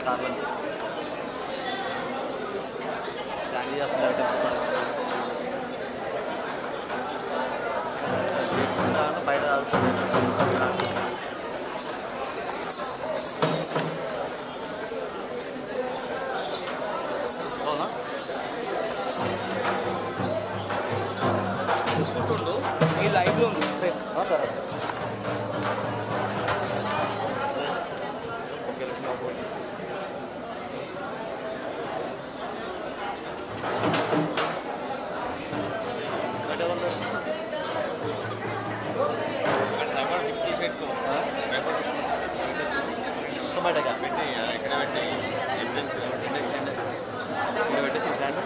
కార్లో స్టాండ్ చేస్తున్నారు బయట చూసుకుంటుండు ఈ లైవ్లో ఉంది సరే టమాటా ఇక్కడ పెట్టేసి స్టాండ్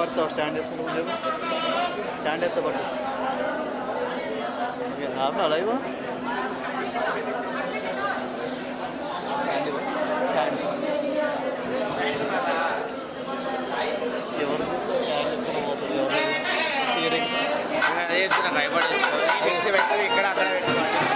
పడతావు స్టాండ్ వేసుకుంటూ లేవు స్టాండ్ ఎత్త పట్టు ఆపా లైవ్ స్టాండ్ ఎవరు స్టాండ్ ఎత్తుకుని పోతుంది ఎవరు అదే చెప్తున్నా భయపడేస్తుంది తీసి పెట్టదు ఇక్కడ అక్కడ పెట్టుకోవాలి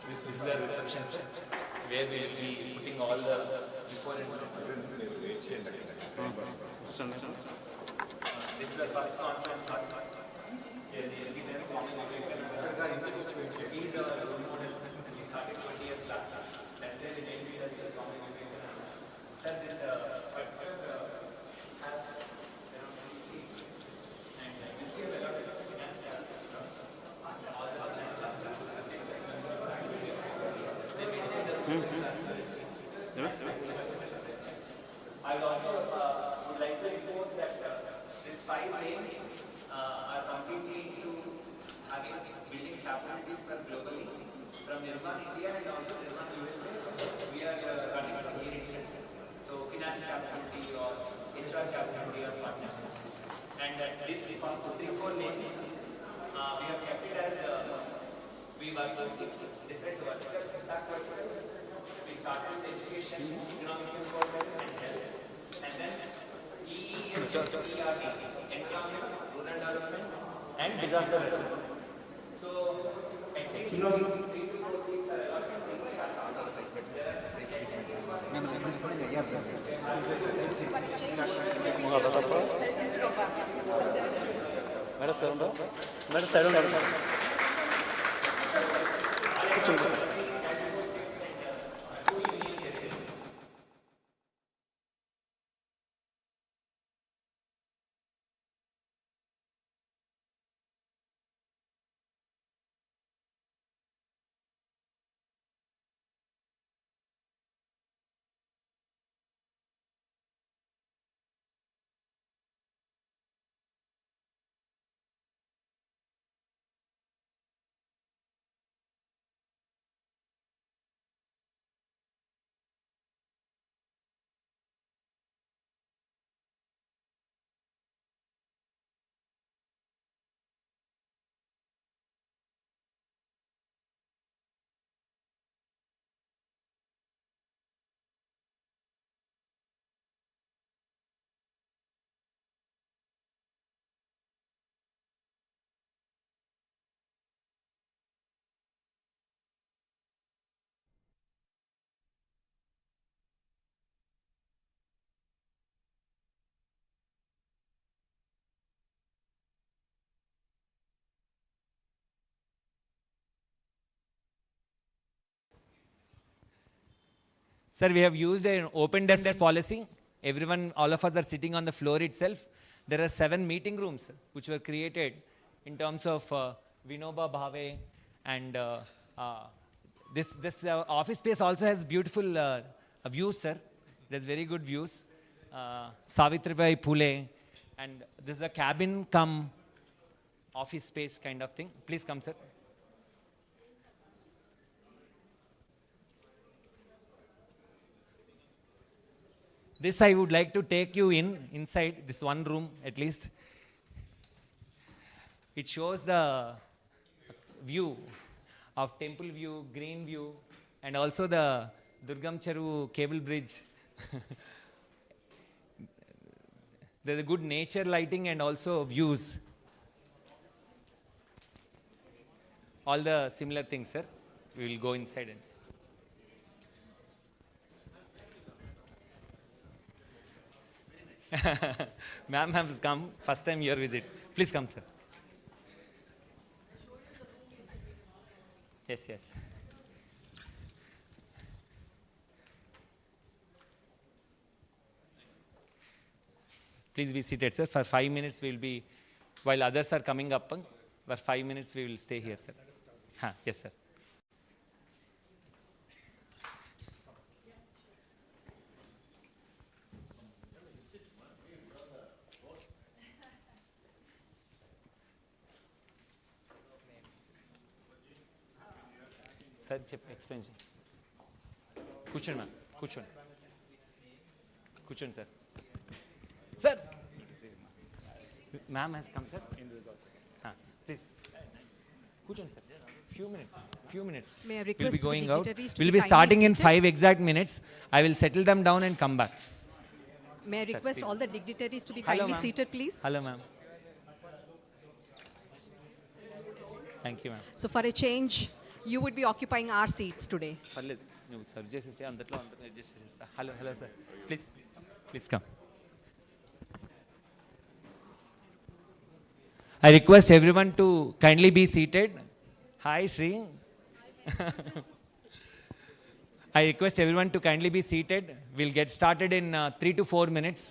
This is the reception where we will be putting all the before and this is the first conference hall. Here the evidence Swami Vivekananda. He is our role model. He started 20 years back. That day the name is Swami Vivekananda. Sir, this particular has around 2 seats and this gives a lot of finance aspects. All the finance aspects. They maintain the I also would like to report that these 5 lanes are completely into having building capabilities for us globally. From Nirman India and also Nirman USA, we are running from here itself. So finance capability or HR capability or partnerships. And at this first 3-4 lanes, we have kept it as we work in 6 different verticals and sub-verticals. We started with education, economic empowerment and health. And then ERD, environment, rural development and disaster response. So at least 3 to 4 things are allotted to each madam side ఉండాలి కూర్చోండి Sir, we have used an open desk policy. Everyone, all of us are sitting on the floor itself. There are 7 meeting rooms which were created in terms of Vinoba Bhave and this office space also has beautiful views, sir. It has very good views. Savitribai Phule, and this is a cabin cum office space kind of thing. Please come, sir. This I would like to take you inside this one room at least. It shows the view of Temple View, Green View, and also the Durgam Cheru cable bridge. There's a good nature lighting and also views. All the similar things, sir. We will go inside and Ma'am has come, first time your visit. Please come, sir. Yes, yes. Please be seated, sir. For 5 minutes we will be, while others are coming up, for 5 minutes we will stay here, sir. Yes, sir. Sir, explain. Kuchun, ma'am. Kuchun. Kuchun, sir. Sir. Ma'am has come, sir. Please. Kuchun, sir. Few minutes. May I request we'll be going out. dignitaries to We'll be be starting in kindly 5 exact minutes. I will settle them down and come back. May I Sir, request please. all the dignitaries to be Hello, kindly ma'am. seated, please? Hello, ma'am. Thank you, ma'am. So for a change, you would be occupying our seats today. పర్లేదు నువ్వు serve చేసేసి అందరిలో అందరూ adjust చేసేస్తా. Hello sir please come. I request everyone to kindly be seated. Hi, Sri. I request everyone to kindly be seated. We'll get started in 3 to 4 minutes.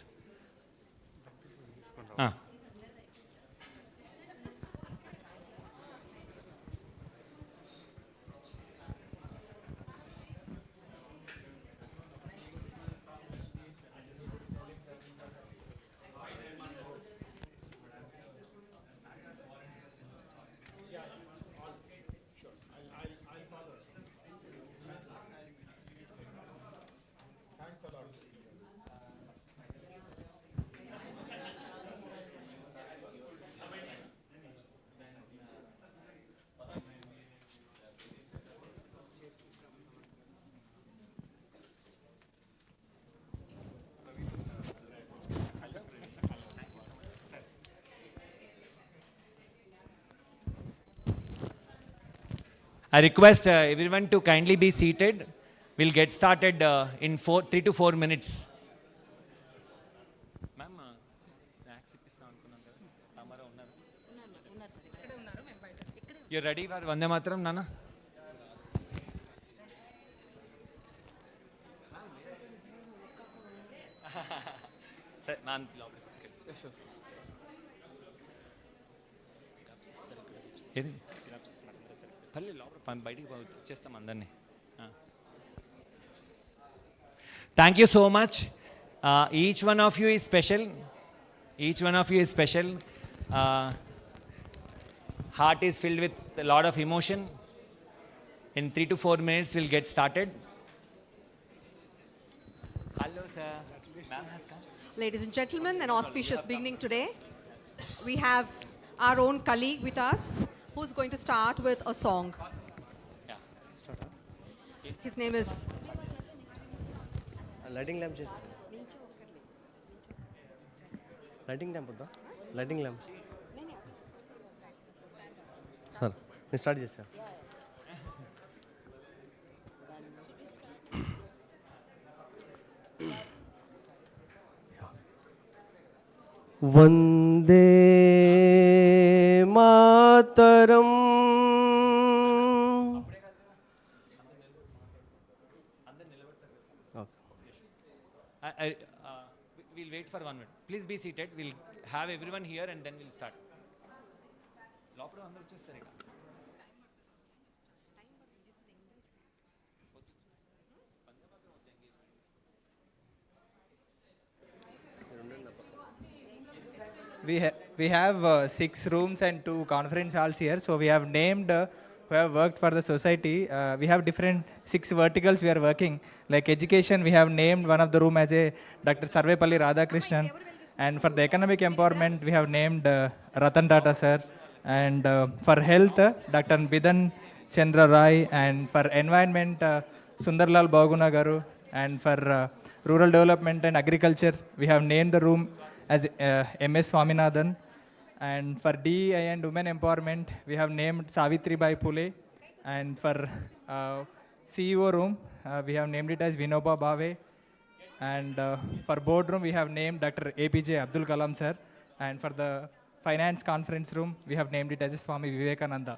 I request everyone to kindly be seated. We'll get started in 3 to 4 minutes. Ma'am, snacks ఇప్పిస్తాం అనుకున్నాం కదా. రామారావు ఉన్నారు. You're ready for Vande Mataram, Nana? Sir, man, ఏది పర్లేదు లోపల బయటికి ఇచ్చేస్తాం అందరినీ. Thank you so much. Each one of you is special. Heart is filled with a lot of emotion. In 3 to 4 minutes, we'll get started. Hello, sir. Ma'am has come. Ladies and gentlemen, an auspicious beginning today. We have our own colleague with us who's going to start with a song. Yeah. His name is... lighting lamp చేస్తాను. Lighting lamp వద్దా? Lighting lamp sir నేను start చేశాను. Vande Mataram We'll wait for 1 minute. Please be seated. We'll have everyone here and then we'll start. లోపల అందరూ వచ్చేస్తారు ఇక. We have 6 rooms and 2 conference halls here. So we have named who have worked for the society. We have different 6 verticals we are working. Like education, we have named one of the room as a Dr. Sarvepalli Radhakrishnan. And for the economic empowerment, we have named Ratan Tata sir. And for health, Dr. Bidan Chandra Rai. And for environment, Sundarlal Baguna Garu. And for rural development and agriculture, we have named the room as MS Swaminathan. And for DEI and women empowerment, we have named Savitri Bai Phule. And for CEO room, we have named it as Vinoba Bhave. And for boardroom, we have named Dr. APJ Abdul Kalam sir. And for the finance conference room, we have named it as Swami Vivekananda.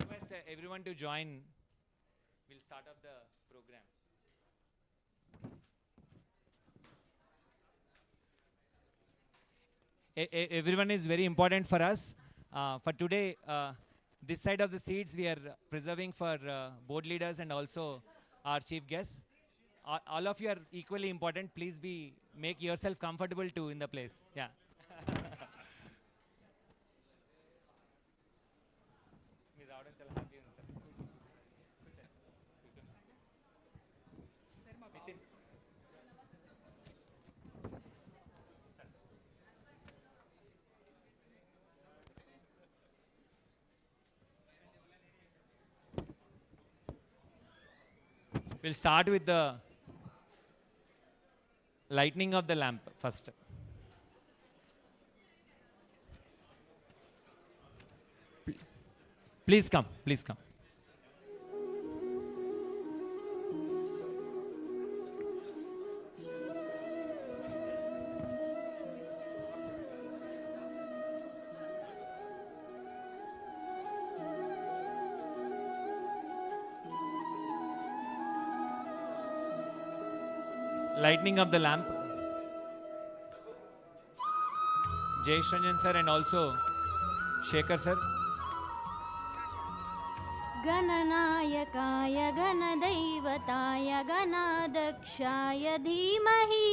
Request everyone to join. We'll start up the program. Everyone is very important for us. For today, this side of the seats we are preserving for board leaders and also our chief guests. All of you are equally important. Please make yourself comfortable too in the place. Yeah. మీరు రావడం చాలా happy ఉంది sir. Nithin. We'll start with the lightning of the lamp first. Please come, please come. Lightning of the lamp. Jay Ranjan sir and also Shekhar sir. गणनायकाय गणदैवताय गणाध्यक्षाय धीमहि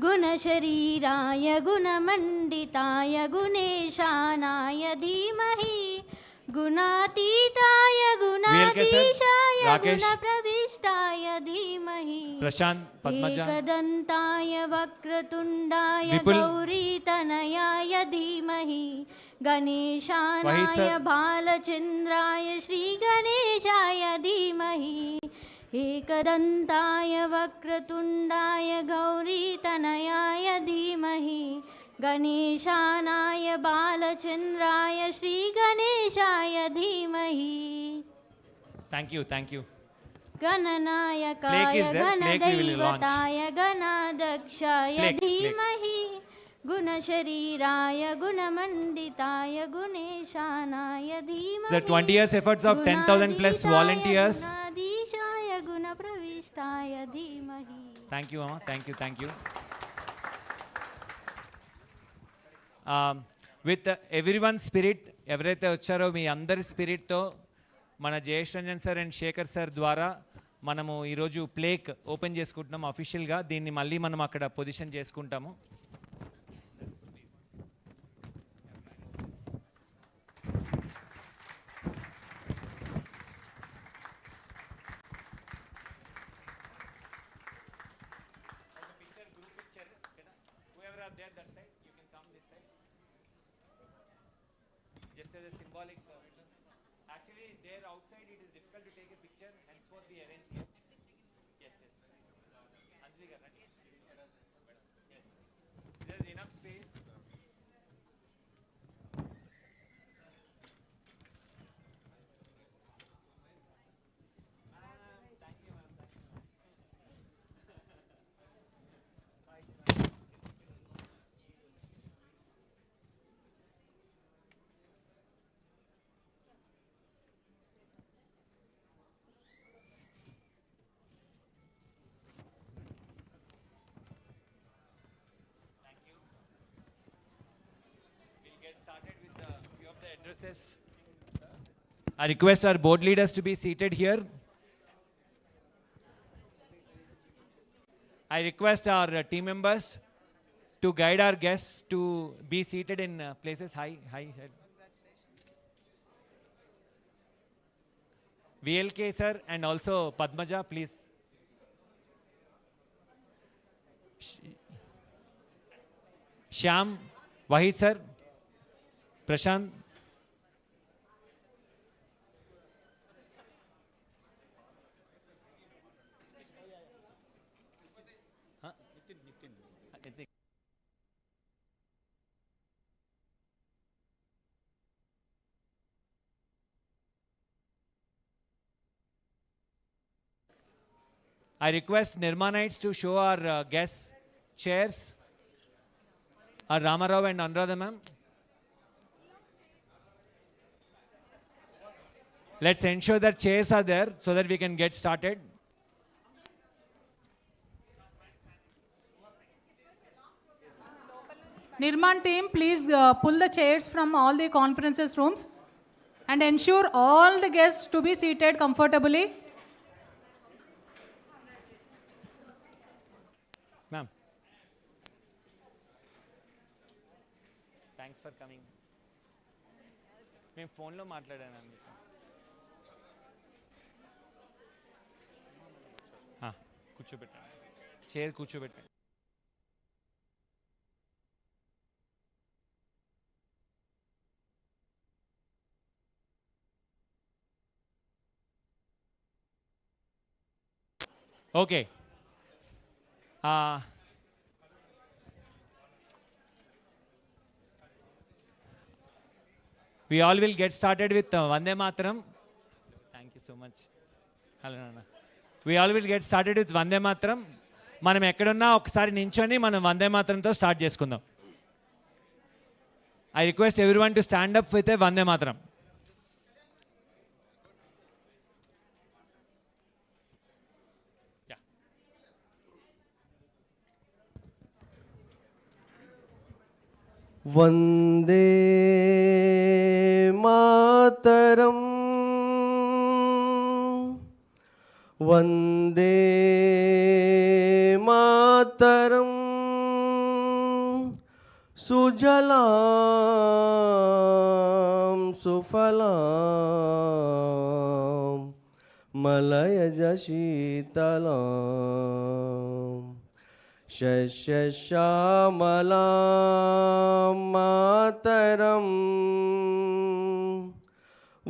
गुणशरीराय गुणमण्डिताय गुणेशानाय धीमहि गुणातीताय गुणाधीशाय राकेश. गुणप्रविष्टाय धीमहि Prashant, Padmaja. एकदन्ताय वक्रतुण्डाय विपुल. गौरीतनयाय धीमहि Waheed गणेशानाय sir. बालचन्द्राय श्रीगणेशाय धीमहि एकदन्ताय वक्रतुण्डाय गौरीतनयाय धीमहि गणेशानाय बालचन्द्राय श्रीगणेशाय धीमहि Thank you, thank you. गणनायकाय Plaque is there. Plaque we will launch. गणदैवताय गणाध्यक्षाय Plaque, plaque. धीमहि गुणशरीराय गुणमण्डिताय गुणेशानाय धीमहि Sir, 20 years efforts of 10,000 plus volunteers. गुणाधीशाय गुणप्रविष्टाय धीमहि Thank you, Mama. Thank you, thank you. With everyone's spirit, ఎవరైతే వచ్చారో మీ అందరి స్పిరిట్తో మన Jayesh Ranjan sir and Shekhar sir ద్వారా మనము ఈరోజు ప్లేక్ ఓపెన్ చేసుకుంటున్నాం అఫీషియల్గా. దీన్ని మళ్ళీ మనం అక్కడ పొజిషన్ చేసుకుంటాము. Just as a symbolic. Actually, there outside it is difficult to take a picture. Henceforth, we arrange here. Yes, yes. Anjali, right? Yes. There is enough space. Get started with a few of the addresses. I request our board leaders to be seated here. I request our team members to guide our guests to be seated in places high. VLK sir and also Padmaja, please. Shyam, Wahid sir. Prashant. Nitin. I request Nirmanites to show our guests chairs. Our Ramarao and Anuradha ma'am. Let's ensure that chairs are there so that we can get started. Nirman team, please pull the chairs from all the conferences rooms and ensure all the guests to be seated comfortably. Ma'am. Thanks for coming. మేము ఫోన్లో మాట్లాడాను అందుకు కూర్చోబెట్టాను chair కూర్చోబెట్టాను okay we all will get started with Vande Mataram. Thank you so much. Hello, Nana. We all will get started with Vande Mataram. మనం ఎక్కడున్నా ఒకసారి నించొని మనం వందే మాతరంతో స్టార్ట్ చేసుకుందాం. I request everyone to stand up with a Vande మాతరం. వందే మాతరం వందే మాతరం సుజలాం సుఫలాం మలయజ శీతలాం శస్యశ్యామలాం మాతరం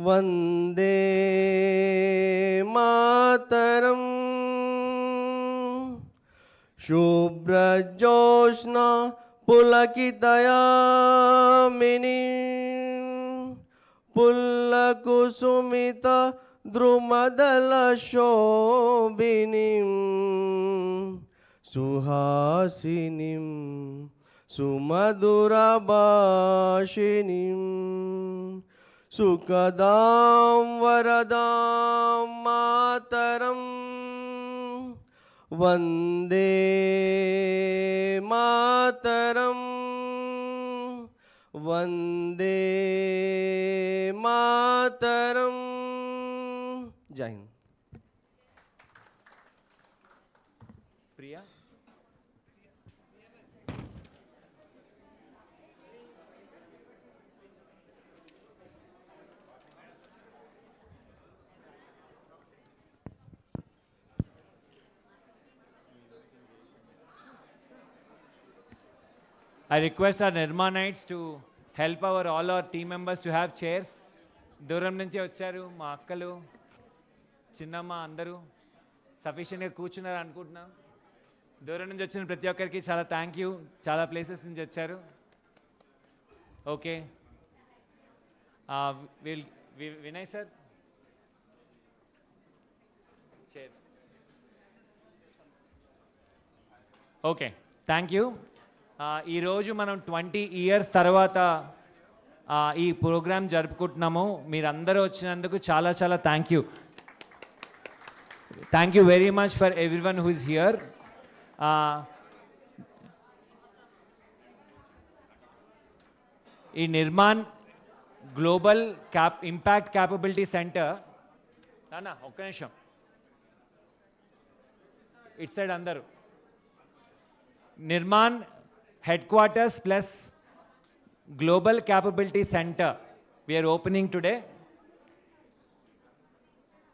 వందే మాతరం శుభ్రజోష్ణ పులకితయామిని పుల్లకుసుమిత ద్రుమదల శోభినిం సుహాసినిం సుమధురభాషిణిం సుఖదాం వరదాం మాతరం వందే మాతరం వందే మాతరం. జై హింద్. Priya I request our Nirmanites to help all our team members to have chairs. దూరం నుంచి వచ్చారు మా అక్కలు చిన్నమ్మ అందరూ సఫిషియెంట్గా కూర్చున్నారు అనుకుంటున్నాం. దూరం నుంచి వచ్చిన ప్రతి ఒక్కరికి చాలా థ్యాంక్ యూ. చాలా ప్లేసెస్ నుంచి వచ్చారు. Okay Vinay sir chair. Okay thank you. ఈరోజు మనం 20 years తర్వాత ఈ ప్రోగ్రామ్ జరుపుకుంటున్నాము. మీరందరూ వచ్చినందుకు చాలా చాలా thank you. Thank you very much for everyone who is here. ఈ Nirmaan global impact capability centre నాన్న ఒక్క నిమిషం ఇట్ సైడ్ అందరూ Nirman headquarters plus global capability center we are opening today.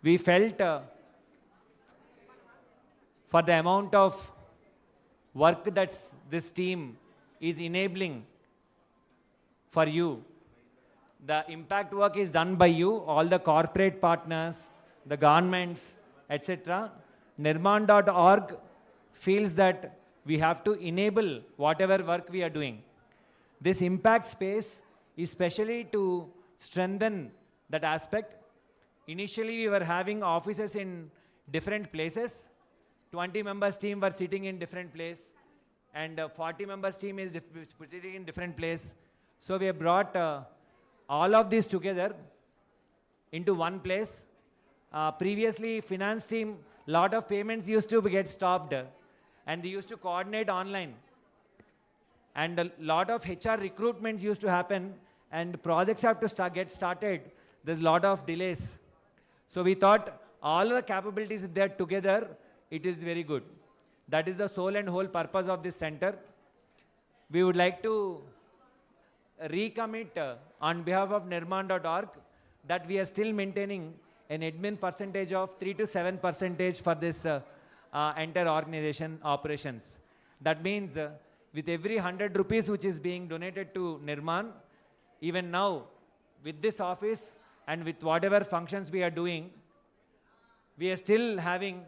We felt for the amount of work that this team is enabling for you, the impact work is done by you, all the corporate partners, the governments, etc. Nirman.org feels that we have to enable whatever work we are doing. This impact space is specially to strengthen that aspect. Initially, we were having offices in different places. 20 members team were sitting in different place, and 40 members team is sitting in different place. So we have brought all of these together into one place. Previously, finance team, lot of payments used to get stopped. And they used to coordinate online. and a lot of HR recruitments used to happen, and projects have to get started. There's a lot of delays. So we thought all the capabilities there together, it is very good. That is the sole and whole purpose of this center. We would like to recommit on behalf of Nirman.org that we are still maintaining an admin percentage of 3 to 7% for this entire organization operations. That means with every 100 rupees which is being donated to Nirman, even now with this office and with whatever functions we are doing, we are still having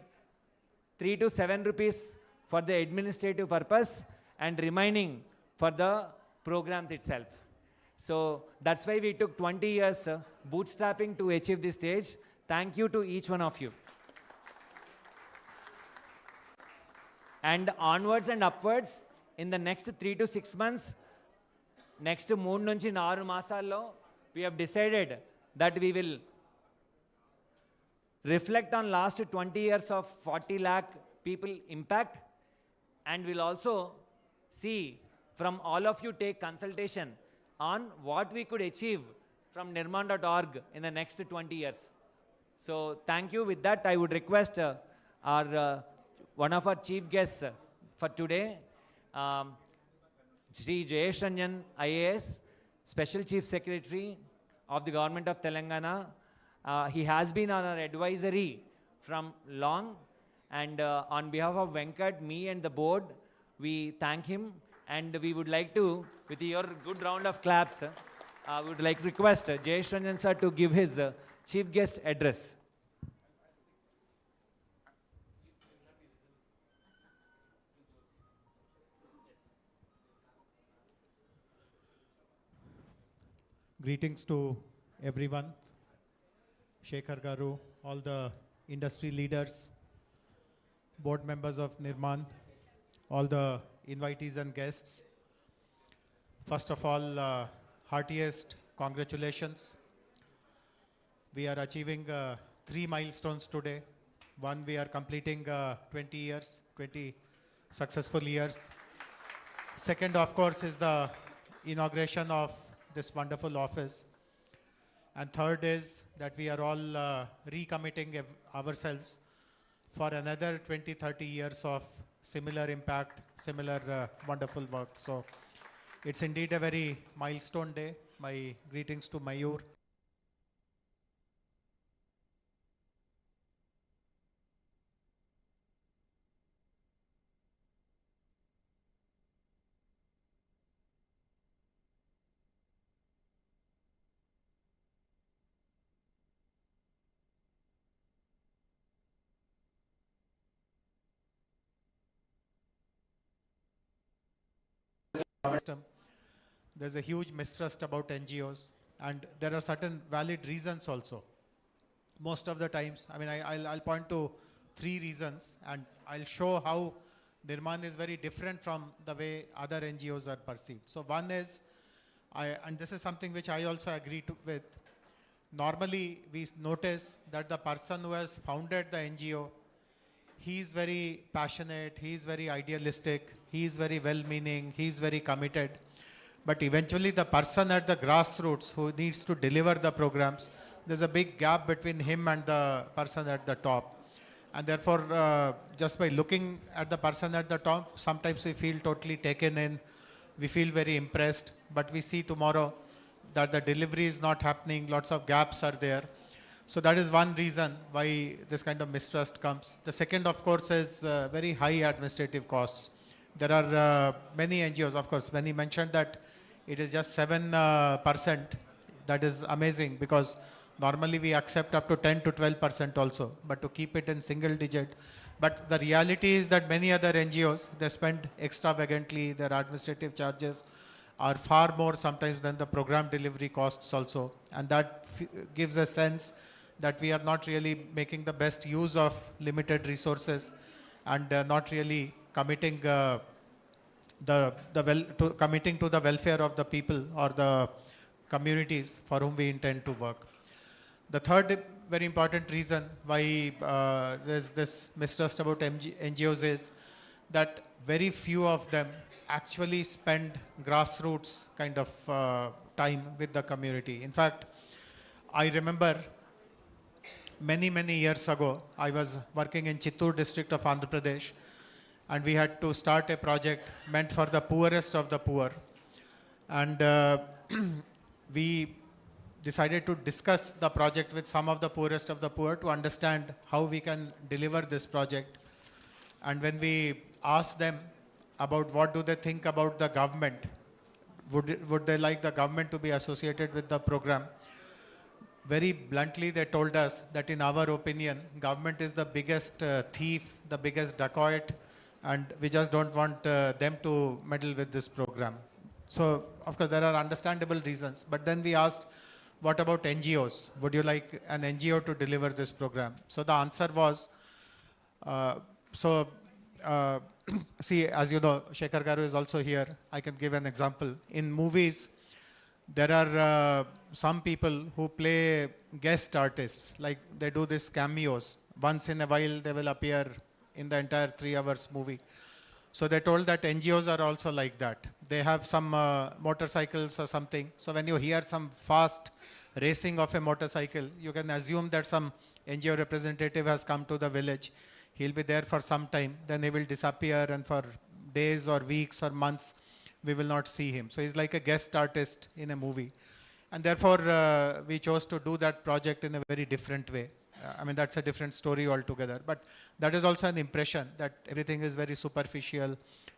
3 to 7 rupees for the administrative purpose and remaining for the programs itself. So that's why we took 20 years bootstrapping to achieve this stage. Thank you to each one of you. And onwards and upwards, in the next 3 to 6 months, next 3 నుంచి 4 మాసాల్లో, we have decided that we will reflect on last 20 years of 40 lakh people impact, and we'll also see from all of you take consultation on what we could achieve from Nirman.org in the next 20 years. So thank you. With that, I would request our one of our chief guests for today, Shri Jayesh Ranjan IAS, Special Chief Secretary of the Government of Telangana. He has been on our advisory from long, and on behalf of Venkat, me and the board, we thank him, and we would like to, with your good round of claps, we would like to request Jayesh Ranjan sir to give his chief guest address. Greetings to everyone, Shekhar Garu, all the industry leaders, board members of Nirman, all the invitees and guests. First of all, heartiest congratulations. We are achieving 3 milestones today. One, we are completing 20 years, 20 successful years. Second, of course, is the inauguration of this wonderful office. And third is that we are all recommitting ourselves for another 20, 30 years of similar impact, similar wonderful work. So it's indeed a very milestone day. My greetings to Mayur. System. There's a huge mistrust about NGOs, and there are certain valid reasons also. Most of the times, I mean, I'll point to 3 reasons, and I'll show how Nirman is very different from the way other NGOs are perceived. So one is, and this is something which I also agree with, normally we notice that the person who has founded the NGO, he is very passionate, he is very idealistic, he is very well-meaning, he is very committed. But eventually the person at the grassroots who needs to deliver the programs, there's a big gap between him and the person at the top. And therefore, just by looking at the person at the top, sometimes we feel totally taken in, we feel very impressed, but we see tomorrow that the delivery is not happening, lots of gaps are there. So that is one reason why this kind of mistrust comes. The second, of course, is very high administrative costs. There are many NGOs, of course, when he mentioned that it is just 7%, that is amazing, because normally we accept up to 10 to 12% also, but to keep it in single digit. But the reality is that many other NGOs, they spend extravagantly, their administrative charges are far more sometimes than the program delivery costs also. And that gives a sense that we are not really making the best use of limited resources and not really committing committing to the welfare of the people or the communities for whom we intend to work. The third very important reason why there's this mistrust about NGOs is that very few of them actually spend grassroots kind of time with the community. In fact, I remember many, many years ago, I was working in Chittoor district of Andhra Pradesh, and we had to start a project meant for the poorest of the poor. And we decided to discuss the project with some of the poorest of the poor to understand how we can deliver this project. And when we asked them about what do they think about the government, would they like the government to be associated with the program, very bluntly they told us that in our opinion, government is the biggest thief, the biggest dacoit, and we just don't want them to meddle with this program. So, of course, there are understandable reasons. But then we asked, what about NGOs? Would you like an NGO to deliver this program? So the answer was, see, as you know, Shekhar Garu is also here. I can give an example. In movies, there are some people who play guest artists, like they do these cameos. Once in a while, they will appear in the entire 3 hours movie. So they told that NGOs are also like that. They have some motorcycles or something. So when you hear some fast racing of a motorcycle, you can assume that some NGO representative has come to the village. He'll be there for some time, then he will disappear, and for days or weeks or months, we will not see him. So he's like a guest artist in a movie. And therefore, we chose to do that project in a very different way. I mean, that's a different story altogether. But that is also an impression that everything is very superficial.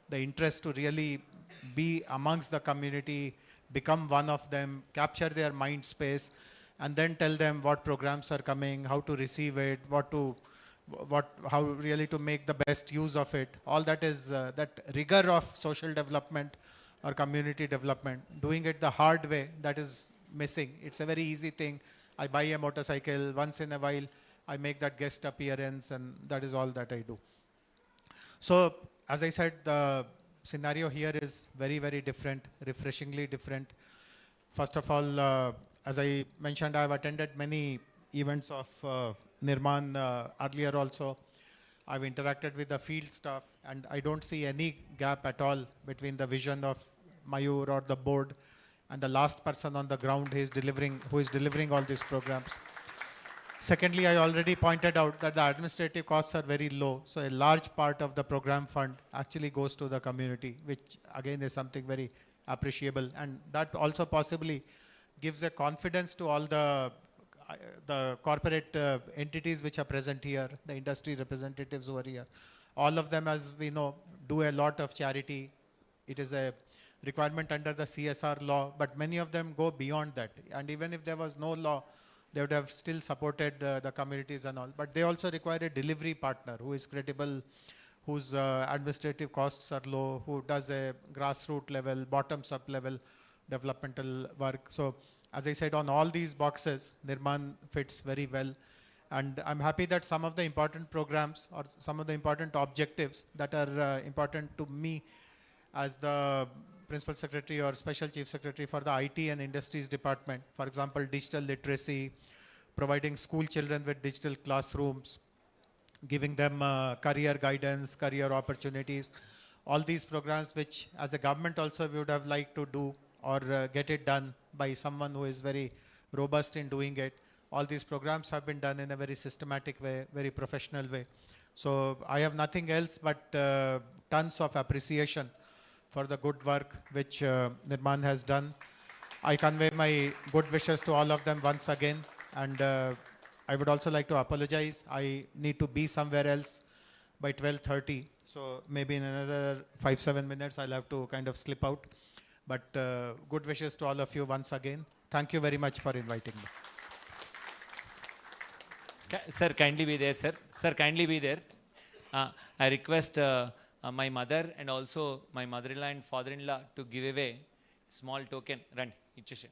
The interest to really be amongst the community, become one of them, capture their mind space, and then tell them what programs are coming, how to receive it, how really to make the best use of it. All that is that rigor of social development or community development, doing it the hard way, that is missing. It's a very easy thing. I buy a motorcycle once in a while, I make that guest appearance, and that is all that I do. So, as I said, the scenario here is very, very different, refreshingly different. First of all, as I mentioned, I have attended many events of Nirman earlier also. I've interacted with the field staff, and I don't see any gap at all between the vision of Mayur or the board and the last person on the ground who is delivering all these programs. Secondly, I already pointed out that the administrative costs are very low. So a large part of the program fund actually goes to the community, which again is something very appreciable. And that also possibly gives a confidence to all the corporate entities which are present here, the industry representatives who are here. All of them, as we know, do a lot of charity. It is a requirement under the CSR law, but many of them go beyond that. And even if there was no law, they would have still supported the communities and all. But they also require a delivery partner who is credible, whose administrative costs are low, who does a grassroots level, bottoms up level developmental work. So as I said, on all these boxes, Nirman fits very well. And I'm happy that some of the important programs or some of the important objectives that are important to me as the Principal Secretary or Special Chief Secretary for the IT and Industries Department, for example, digital literacy, providing school children with digital classrooms, giving them career guidance, career opportunities, all these programs which as a government also we would have liked to do or get it done by someone who is very robust in doing it. All these programs have been done in a very systematic way, very professional way. So I have nothing else but tons of appreciation for the good work which Nirman has done. I convey my good wishes to all of them once again. And I would also like to apologize. I need to be somewhere else by 12:30. So maybe in another 5-7 minutes, I'll have to kind of slip out. But good wishes to all of you once again. Thank you very much for inviting me. Sir, kindly be there, sir. Sir, kindly be there. I request my mother and also my mother-in-law and father-in-law to give away small token. Run, ichcheshe.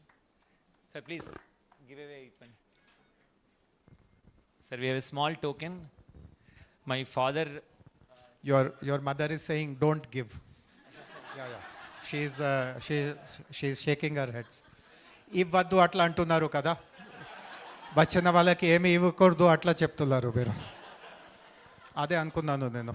Sir, please give away it one. Sir, we have a small token. My father. Your mother is saying don't give. Yeah. She's shaking her heads. ఇవ్వద్దు అట్లా అంటున్నారు కదా, వచ్చిన వాళ్ళకి ఏమి ఇవ్వకూడదు అట్లా చెప్తున్నారు మీరు. అదే అనుకున్నాను నేను.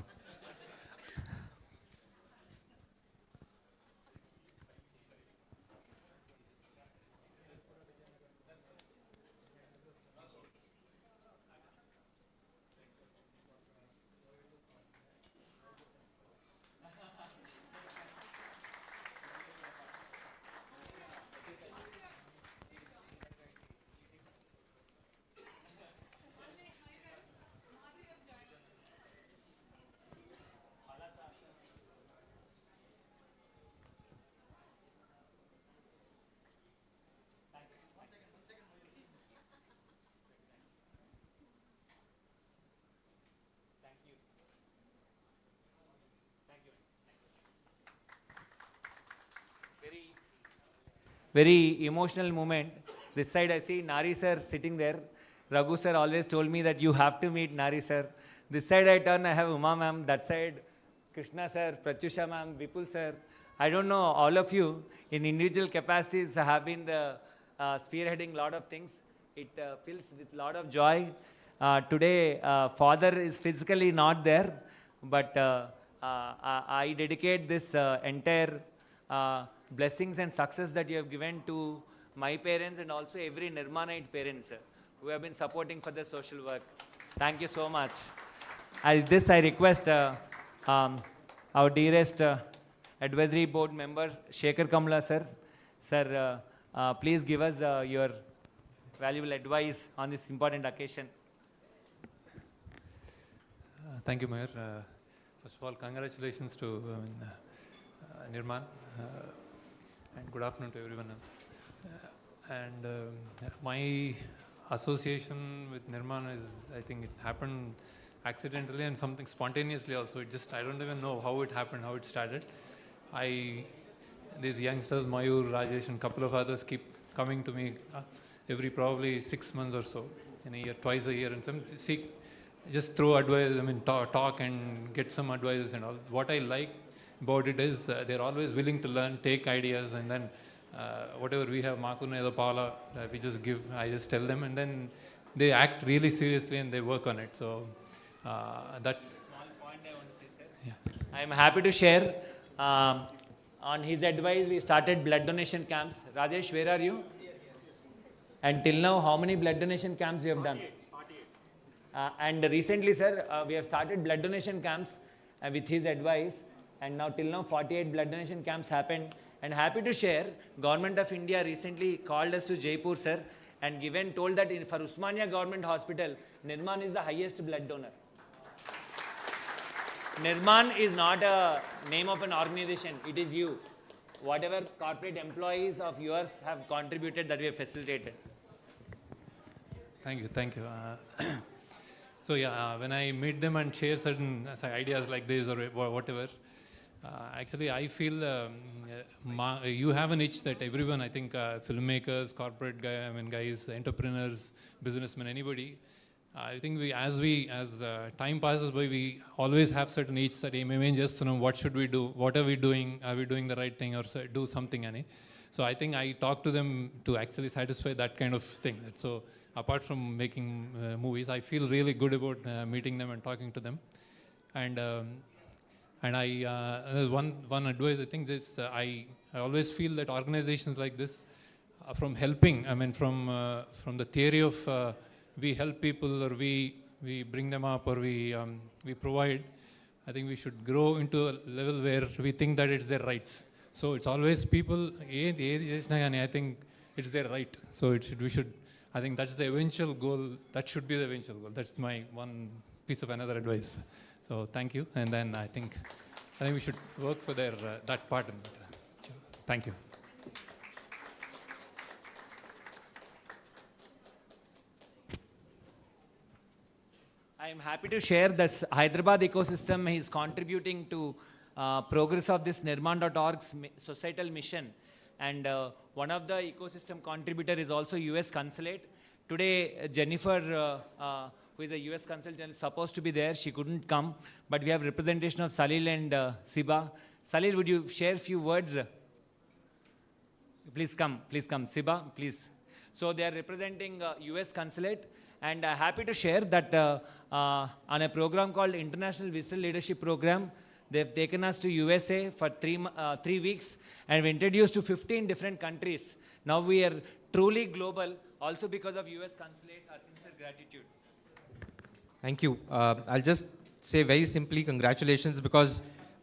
very emotional moment. This side I see Nari sir sitting there. Raghu sir always told me that you have to meet Nari sir. This side I turn, I have Uma ma'am. That side, Krishna sir, Pratyusha ma'am, Vipul sir. I don't know, all of you in individual capacities have been the spearheading lot of things. It fills with lot of joy. Today, father is physically not there, but I dedicate this entire blessings and success that you have given to my parents and also every Nirmanite parents who have been supporting for the social work. Thank you so much. I request our dearest advisory board member, Shekhar Kamla sir. Sir, please give us your valuable advice on this important occasion. Thank you, Mayor. First of all, congratulations to Nirman, and good afternoon to everyone else. My association with Nirman is, I think it happened accidentally and something spontaneously also. I don't even know how it happened, how it started. These youngsters, Mayur, Rajesh, and a couple of others keep coming to me every probably 6 months or so, in a year, twice a year, and just throw advice, talk and get some advice and all. What I like about it is they're always willing to learn, take ideas, and then whatever we have, Makuna or Paula, we just give, I just tell them, and then they act really seriously and they work on it. So that's a Small point I want to say, sir. Yeah. I am happy to share. On his advice, we started blood donation camps. Rajesh, where are you? And till now, how many blood donation camps you have done? 48. And recently, sir, we have started blood donation camps with his advice. And now, till now, 48 blood donation camps happened. And happy to share, Government of India recently called us to Jaipur, sir, and told that for Usmania Government Hospital, Nirman is the highest blood donor. Nirman is not a name of an organization, it is you. Whatever corporate employees of yours have contributed, that we have facilitated. Thank you. So yeah, when I meet them and share certain ideas like this or whatever, actually I feel you have an itch that everyone, I think filmmakers, corporate guys, entrepreneurs, businessmen, anybody, I think as time passes by, we always have certain itch that just what should we do, what are we doing the right thing, or do something. So I think I talk to them to actually satisfy that kind of thing. So apart from making movies, I feel really good about meeting them and talking to them. And there's one advice, I think I always feel that organizations like this, from helping, from the theory of we help people, or we bring them up, or we provide, I think we should grow into a level where we think that it's their rights. So it's always people, I think it's their right. So I think that's the eventual goal, that should be the eventual goal. That's my one piece of another advice. So thank you, and then I think we should work for that part. Thank you. I am happy to share that Hyderabad ecosystem is contributing to progress of this Nirman.org's societal mission. And one of the ecosystem contributor is also US Consulate. Today, Jennifer, who is a US Consulate, is supposed to be there. She couldn't come, but we have representation of Salil and Siba. Salil, would you share a few words? Please come, Siba, please. So they are representing US Consulate. And happy to share that on a program called International Visitor Leadership Program, they've taken us to USA for 3 weeks, and we introduced to 15 different countries. Now we are truly global, also because of US Consulate. Our sincere gratitude. Thank you. I'll just say very simply congratulations, because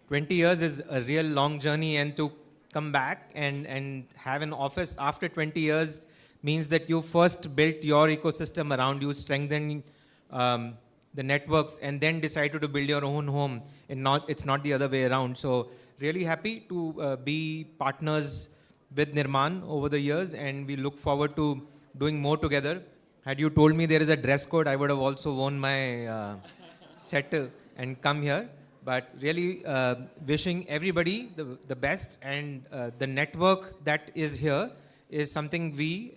20 years is a real long journey, and to come back and have an office after 20 years means that you first built your ecosystem around you, strengthened the networks, and then decided to build your own home. And it's not the other way around. So really happy to be partners with Nirman over the years, and we look forward to doing more together. Had you told me there is a dress code, I would have also worn my set and come here. But really wishing everybody the best, and the network that is here is something we,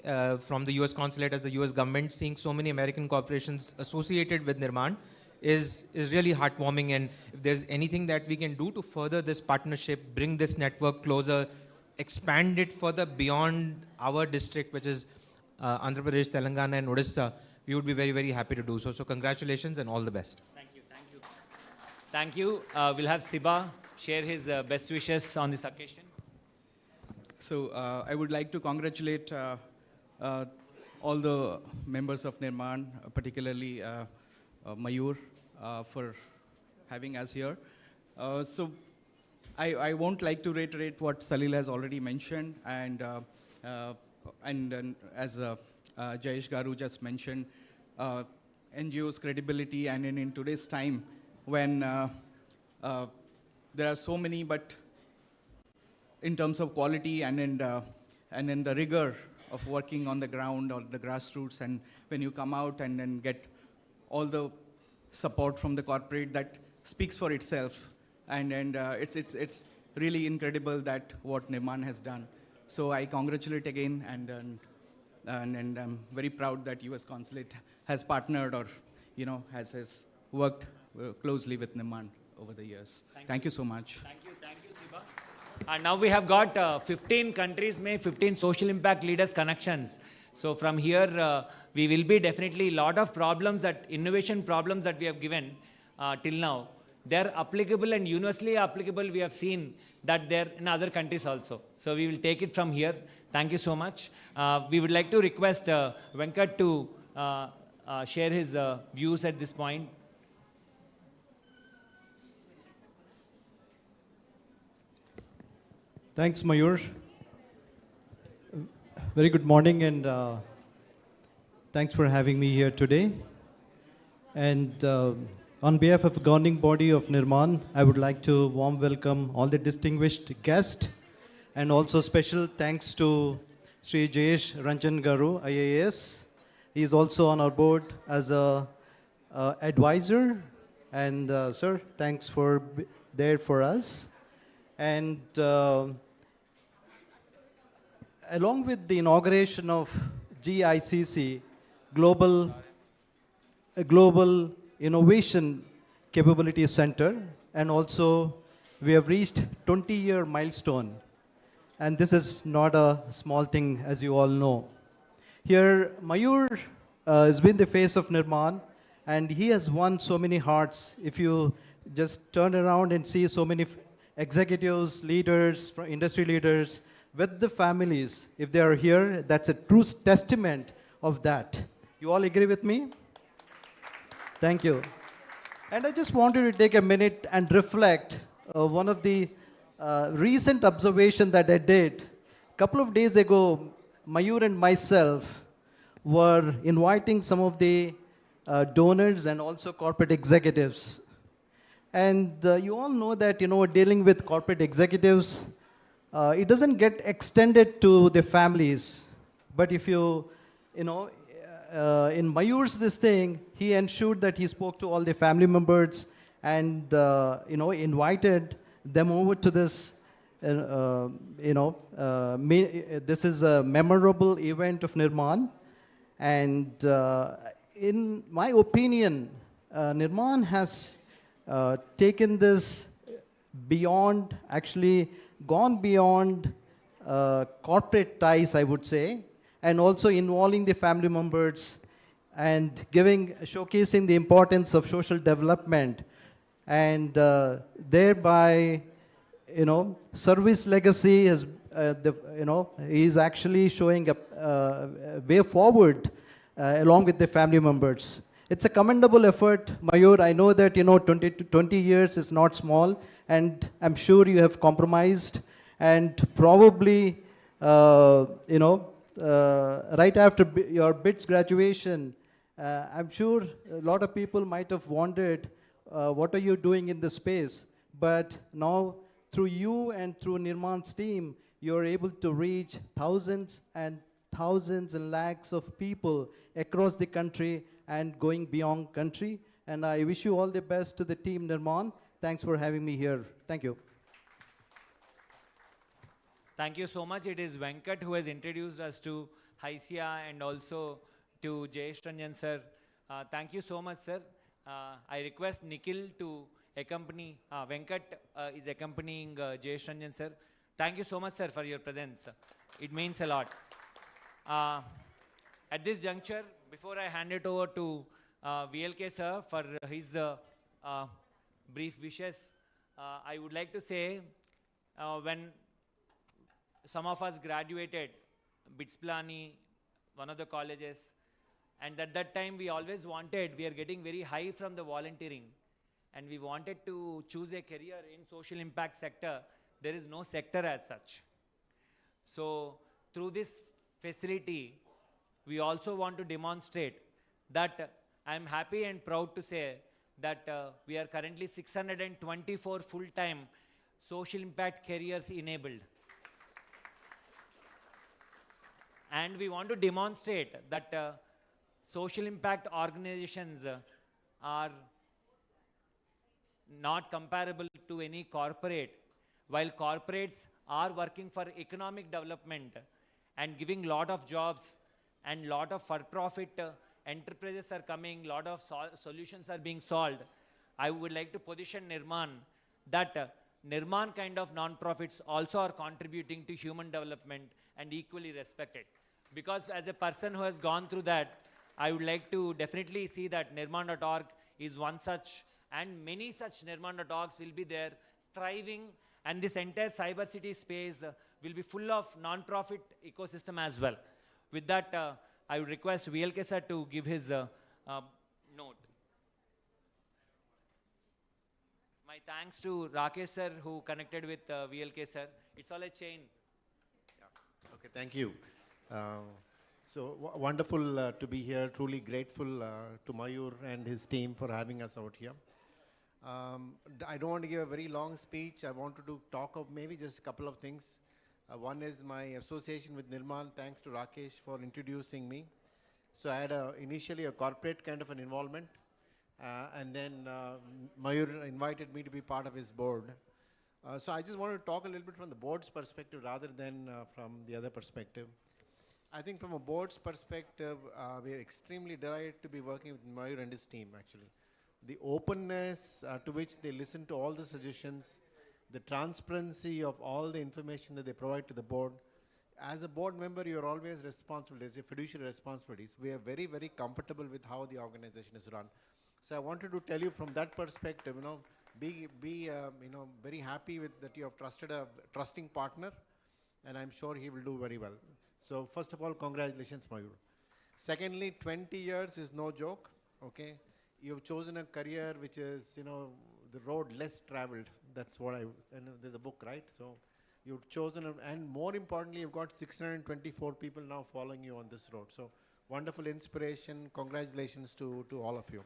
from the US consulate as the US government, seeing so many American corporations associated with Nirman is really heartwarming. And if there's anything that we can do to further this partnership, bring this network closer, expand it further beyond our district, which is Andhra Pradesh, Telangana and Odisha, we would be very, very happy to do so. So congratulations and all the best. Thank you, thank you. Thank you. We'll have Siba share his best wishes on this occasion. So I would like to congratulate all the members of Nirman, particularly Mayur, for having us here. So I won't like to reiterate what Salil has already mentioned, and as Jayesh Garu just mentioned, NGO's credibility, and in today's time when there are so many, but in terms of quality and in the rigor of working on the ground or the grassroots, and when you come out and then get all the support from the corporate, that speaks for itself. And it's really incredible that what Nirman has done. So I congratulate again, and I'm very proud that US Consulate has partnered, or has worked closely with Nirman over the years. Thank you so much. Thank you, Siba. And now we have got 15 countries, 15 social impact leaders connections. So from here, we will be definitely lot of problems, that innovation problems that we have given till now, they're applicable and universally applicable. We have seen that they're in other countries also. So we will take it from here. Thank you so much. We would like to request Venkat to share his views at this point. Thanks, Mayur. Very good morning, and thanks for having me here today. And on behalf of the governing body of Nirman, I would like to warm welcome all the distinguished guests, and also special thanks to Sri Jayesh Ranjan Garu, IAS. He is also on our board as a advisor, and sir, thanks for there for us. And along with the inauguration of GICC, Global Innovation Capability Center, and also we have reached 20-year milestone. And this is not a small thing, as you all know. Here, Mayur has been the face of Nirman, and he has won so many hearts. If you just turn around and see so many executives, leaders, industry leaders, with the families, if they are here, that's a true testament of that. You all agree with me? Thank you. And I just wanted to take a minute and reflect one of the recent observation that I did. A couple of days ago, Mayur and myself were inviting some of the donors and also corporate executives. And you all know that, dealing with corporate executives, it doesn't get extended to the families. But if in Mayur's this thing, he ensured that he spoke to all the family members and, invited them over to this, this is a memorable event of Nirman. And in my opinion, Nirman has taken this beyond, actually gone beyond corporate ties, I would say, and also involving the family members and showcasing the importance of social development, and thereby, service legacy is, is actually showing a way forward along with the family members. It's a commendable effort, Mayur. I know that 20 years is not small, and I'm sure you have compromised, and probably right after your BITS graduation, I'm sure a lot of people might have wondered, what are you doing in this space? But now, through you and through Nirman's team, you're able to reach thousands and thousands and lakhs of people across the country and going beyond country. And I wish you all the best to the team, Nirman. Thanks for having me here. Thank you. Thank you so much. It is Venkat who has introduced us to Haisya and also to Jayesh Ranjan sir. Thank you so much, sir. I request Nikhil to accompany, Venkat is accompanying Jayesh Ranjan sir. Thank you so much, sir, for your presence. It means a lot. At this juncture, before I hand it over to VLK sir for his brief wishes, I would like to say when some of us graduated, BITS Pilani, one of the colleges, and at that time we always wanted, we are getting very high from the volunteering, and we wanted to choose a career in social impact sector. There is no sector as such. So through this facility, we also want to demonstrate that I am happy and proud to say that we are currently 624 full-time social impact careers enabled. And we want to demonstrate that social impact organizations are not comparable to any corporate. While corporates are working for economic development and giving lot of jobs and lot of for-profit enterprises are coming, lot of solutions are being solved, I would like to position Nirman that Nirman kind of non-profits also are contributing to human development and equally respected. Because as a person who has gone through that, I would like to definitely see that Nirman.org is one such, and many such Nirman.orgs will be there, thriving, and this entire cyber city space will be full of non-profit ecosystem as well. With that, I would request VLK sir to give his note. My thanks to Rakesh sir who connected with VLK sir. It's all a chain. Okay, thank you. Wonderful to be here. Truly grateful to Mayur and his team for having us out here. I don't want to give a very long speech. I wanted to talk of maybe just a couple of things. One is my association with Nirman. Thanks to Rakesh for introducing me. So I had initially a corporate kind of an involvement, and then Mayur invited me to be part of his board. So I just want to talk a little bit from the board's perspective rather than from the other perspective. I think from a board's perspective, we are extremely delighted to be working with Mayur and his team, actually. The openness to which they listen to all the suggestions, the transparency of all the information that they provide to the board. As a board member, you're always responsible. There's your fiduciary responsibilities. We are very, very comfortable with how the organization is run. So I wanted to tell you from that perspective, be very happy with that you have trusted a trusting partner, and I'm sure he will do very well. So first of all, congratulations, Mayur. Secondly, 20 years is no joke, okay? You've chosen a career which is, the road less traveled. That's what there's a book, right? So you've chosen, and more importantly, you've got 624 people now following you on this road. So wonderful inspiration. Congratulations to all of you.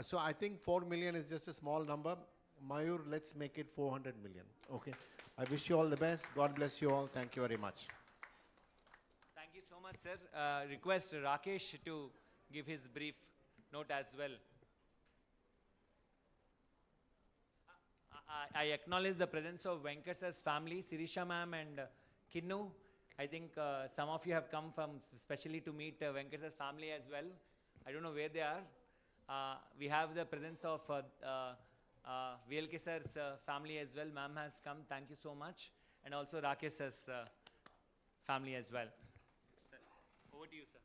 So I think 4 million is just a small number. Mayur, let's make it 400 million, okay? I wish you all the best. God bless you all. Thank you very much. Thank you so much, sir. Request Rakesh to give his brief note as well. I acknowledge the presence of Venkat sir's family, Sirisha ma'am and Kinnu. I think some of you have come from especially to meet Venkat sir's family as well. I don't know where they are. We have the presence of VLK sir's family as well. Ma'am has come. Thank you so much. And also Rakesh sir's family as well. Sir, over to you, sir.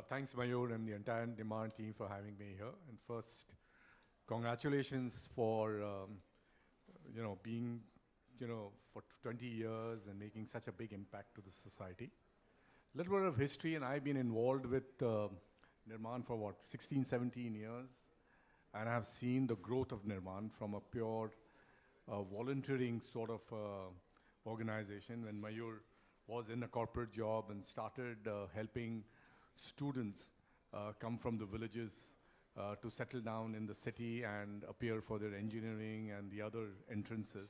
Thanks, Mayur, and the entire Demand team for having me here. And first, congratulations for, being, for 20 years and making such a big impact to the society. A little bit of history, and I've been involved with Nirman for 16, 17 years. And I have seen the growth of Nirman from a pure volunteering sort of organization when Mayur was in a corporate job and started helping students come from the villages to settle down in the city and appear for their engineering and the other entrances,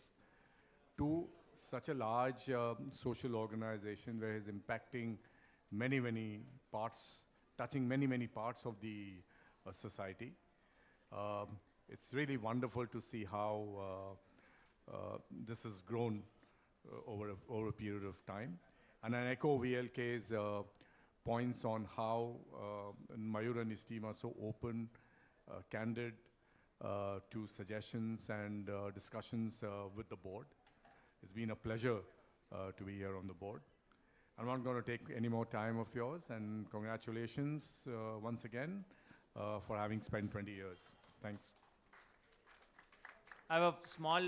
to such a large social organization where he's impacting many, many parts, touching many, many parts of the society. It's really wonderful to see how this has grown over a period of time. And I echo VLK's points on how Mayur and his team are so open, candid to suggestions and discussions with the board. It's been a pleasure to be here on the board. I'm not going to take any more time of yours, and congratulations once again for having spent 20 years. Thanks. I have a small,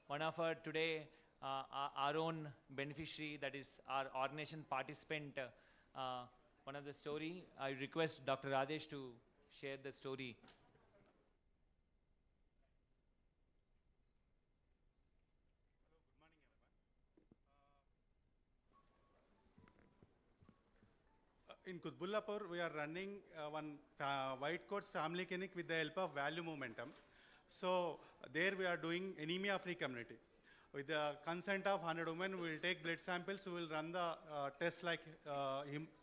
one of our today, our own beneficiary, that is our organization participant, one of the story. I request Dr. Rajesh to share the story. In Kutbullapur, we are running one White Coats Family Clinic with the help of Value Momentum. So there we are doing anemia-free community. With the consent of 100 women, we will take blood samples, we will run the tests like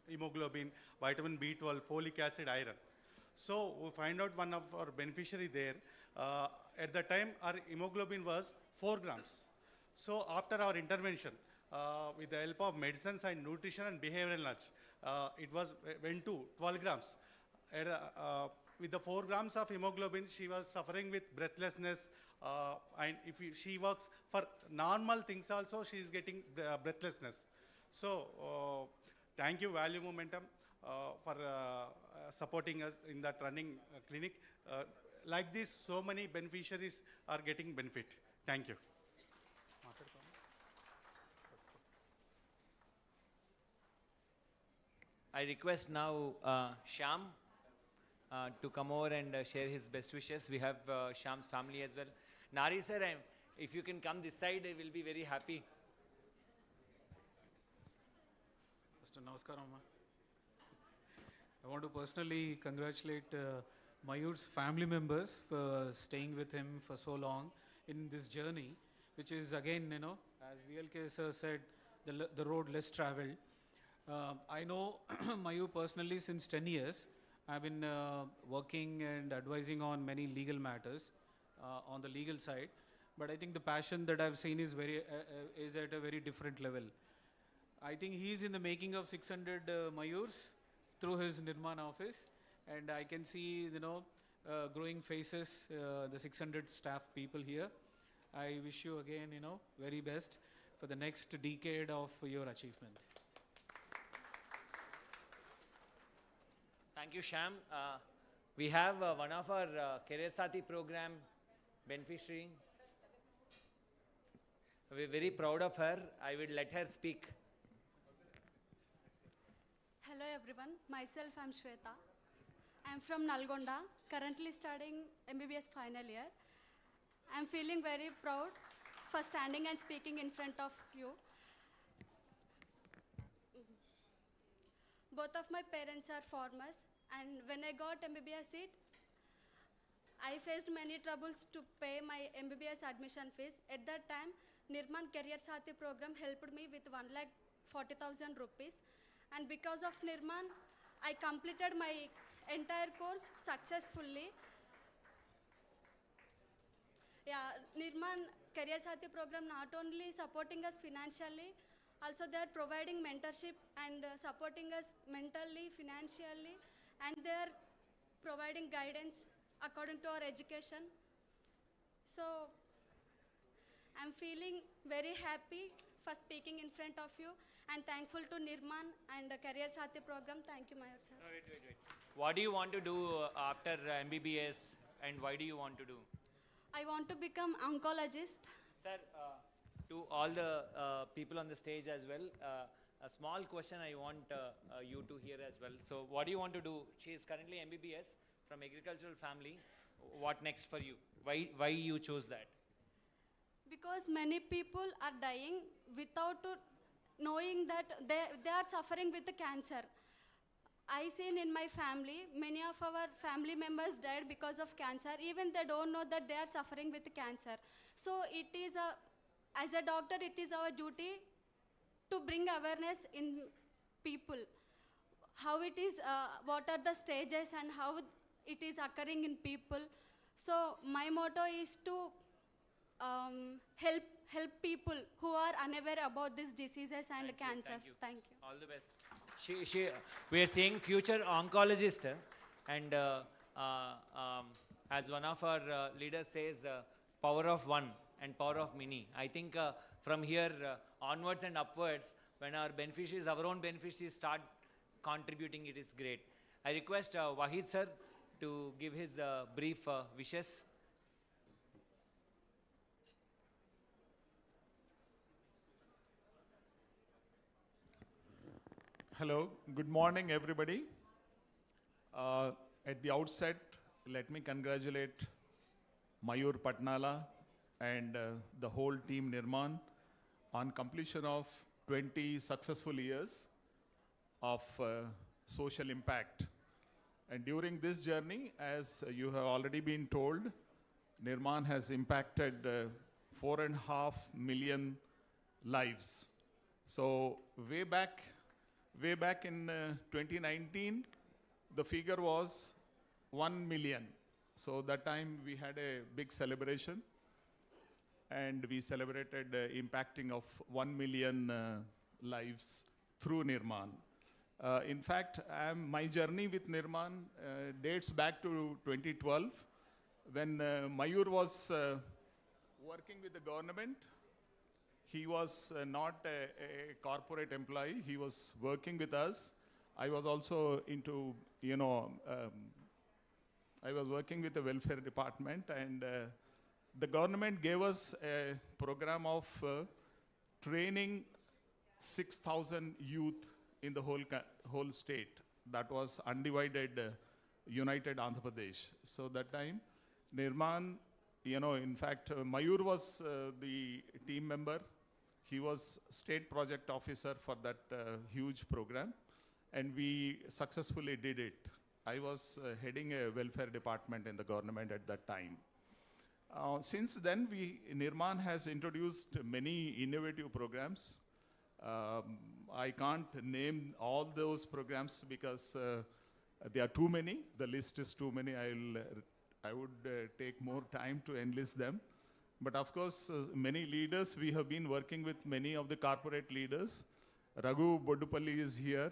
hemoglobin, vitamin B12, folic acid, iron. So we find out one of our beneficiary there. At the time, our hemoglobin was 4 grams. So after our intervention, with the help of medicines and nutrition and behavioral nudge, it went to 12 grams. With the 4 grams of hemoglobin, she was suffering with breathlessness, and if she works for normal things also, she is getting breathlessness. So thank you, Value Momentum, for supporting us in that running clinic. Like this, so many beneficiaries are getting benefit. Thank you. I request now Shyam to come over and share his best wishes. We have Shyam's family as well. Nari sir, if you can come this side, I will be very happy. Mr. Namaskaram. I want to personally congratulate Mayur's family members for staying with him for so long in this journey, which is again, you know, as VLK sir said, the road less traveled. I know Mayur personally since 10 years. I've been working and advising on many legal matters on the legal side, but I think the passion that I've seen is is at a very different level. I think he's in the making of 600 Mayurs through his Nirman office, and I can see, you know, growing faces, the 600 staff people here. I wish you again, you know, very best for the next decade of your achievement. Thank you, Shyam. We have one of our Career Sati program beneficiary. We're very proud of her. I will let her speak. Hello everyone, myself I'm Shweta. I'm from Nalgonda, currently studying MBBS final year. I'm feeling very proud for standing and speaking in front of you. Both of my parents are farmers, and when I got MBBS seat, I faced many troubles to pay my MBBS admission fees. At that time, Nirman Career Sati program helped me with 1,40,000 rupees. And because of Nirman, I completed my entire course successfully. Yeah, Nirman Career Sati program not only supporting us financially, also they are providing mentorship and supporting us mentally, financially, and they are providing guidance according to our education. So I'm feeling very happy for speaking in front of you, and thankful to Nirman and the Career Sati program. Thank you, Mayur sir. Wait. What do you want to do after MBBS, and why do you want to do? I want to become oncologist. Sir, to all the people on the stage as well, a small question I want you to hear as well. So what do you want to do? She is currently MBBS from agricultural family. What next for you? Why you chose that? Because many people are dying without knowing that they are suffering with the cancer. I seen in my family, many of our family members died because of cancer. Even they don't know that they are suffering with cancer. So it is as a doctor, it is our duty to bring awareness in people. How it is, what are the stages and how it is occurring in people. So my motto is to help people who are unaware about these diseases and cancers. Thank you. All the best. We are seeing future oncologist, and as one of our leaders says, power of one and power of many. I think from here onwards and upwards, when our beneficiaries, our own beneficiaries start contributing, it is great. I request Wahid sir to give his brief wishes. Hello, good morning, everybody. At the outset, let me congratulate Mayur Patnala and the whole team Nirman on completion of 20 successful years of social impact. And during this journey, as you have already been told, Nirman has impacted 4.5 million lives. So way back in 2019, the figure was 1 million. So that time we had a big celebration, and we celebrated impacting of 1 million lives through Nirman. In fact, my journey with Nirman dates back to 2012, when Mayur was working with the government. He was not a corporate employee. He was working with us. I was also into, I was working with the welfare department, and the government gave us a program of training 6,000 youth in the whole state. That was undivided, united Andhra Pradesh. So that time, Nirman, in fact, Mayur was the team member. He was state project officer for that huge program, and we successfully did it. I was heading a welfare department in the government at that time. Since then, Nirman has introduced many innovative programs. I can't name all those programs because there are too many. The list is too many. I would take more time to enlist them. But of course, many leaders, we have been working with many of the corporate leaders. Raghu Bodupalli is here,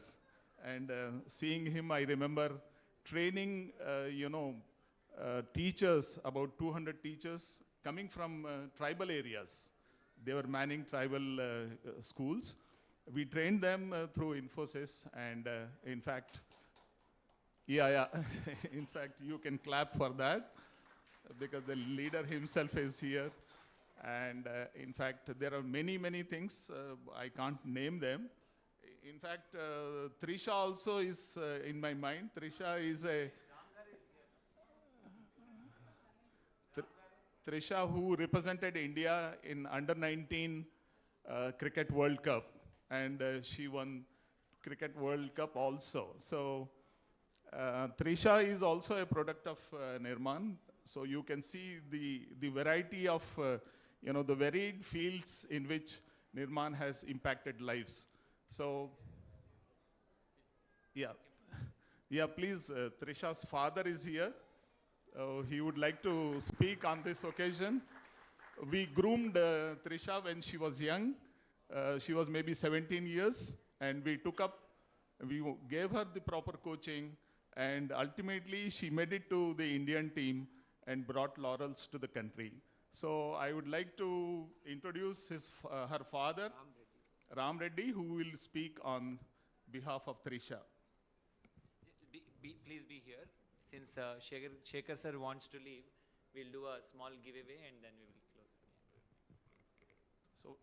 and seeing him, I remember training, teachers, about 200 teachers coming from tribal areas. They were manning tribal schools. We trained them through Infosys, and in fact, in fact, you can clap for that, because the leader himself is here. And in fact, there are many, many things. I can't name them. In fact, Trisha also is in my mind. Trisha is Trisha, who represented India in Under-19 Cricket World Cup. And she won Cricket World Cup also. So Trisha is also a product of Nirman. So you can see the variety of, the varied fields in which Nirman has impacted lives. So, please, Trisha's father is here. He would like to speak on this occasion. We groomed Trisha when she was young. She was maybe 17 years, and we gave her the proper coaching, and ultimately she made it to the Indian team and brought laurels to the country. So I would like to introduce her father, Ram Reddy, who will speak on behalf of Trisha. Please be here. Since Shekhar sir wants to leave, we'll do a small giveaway and then we will close.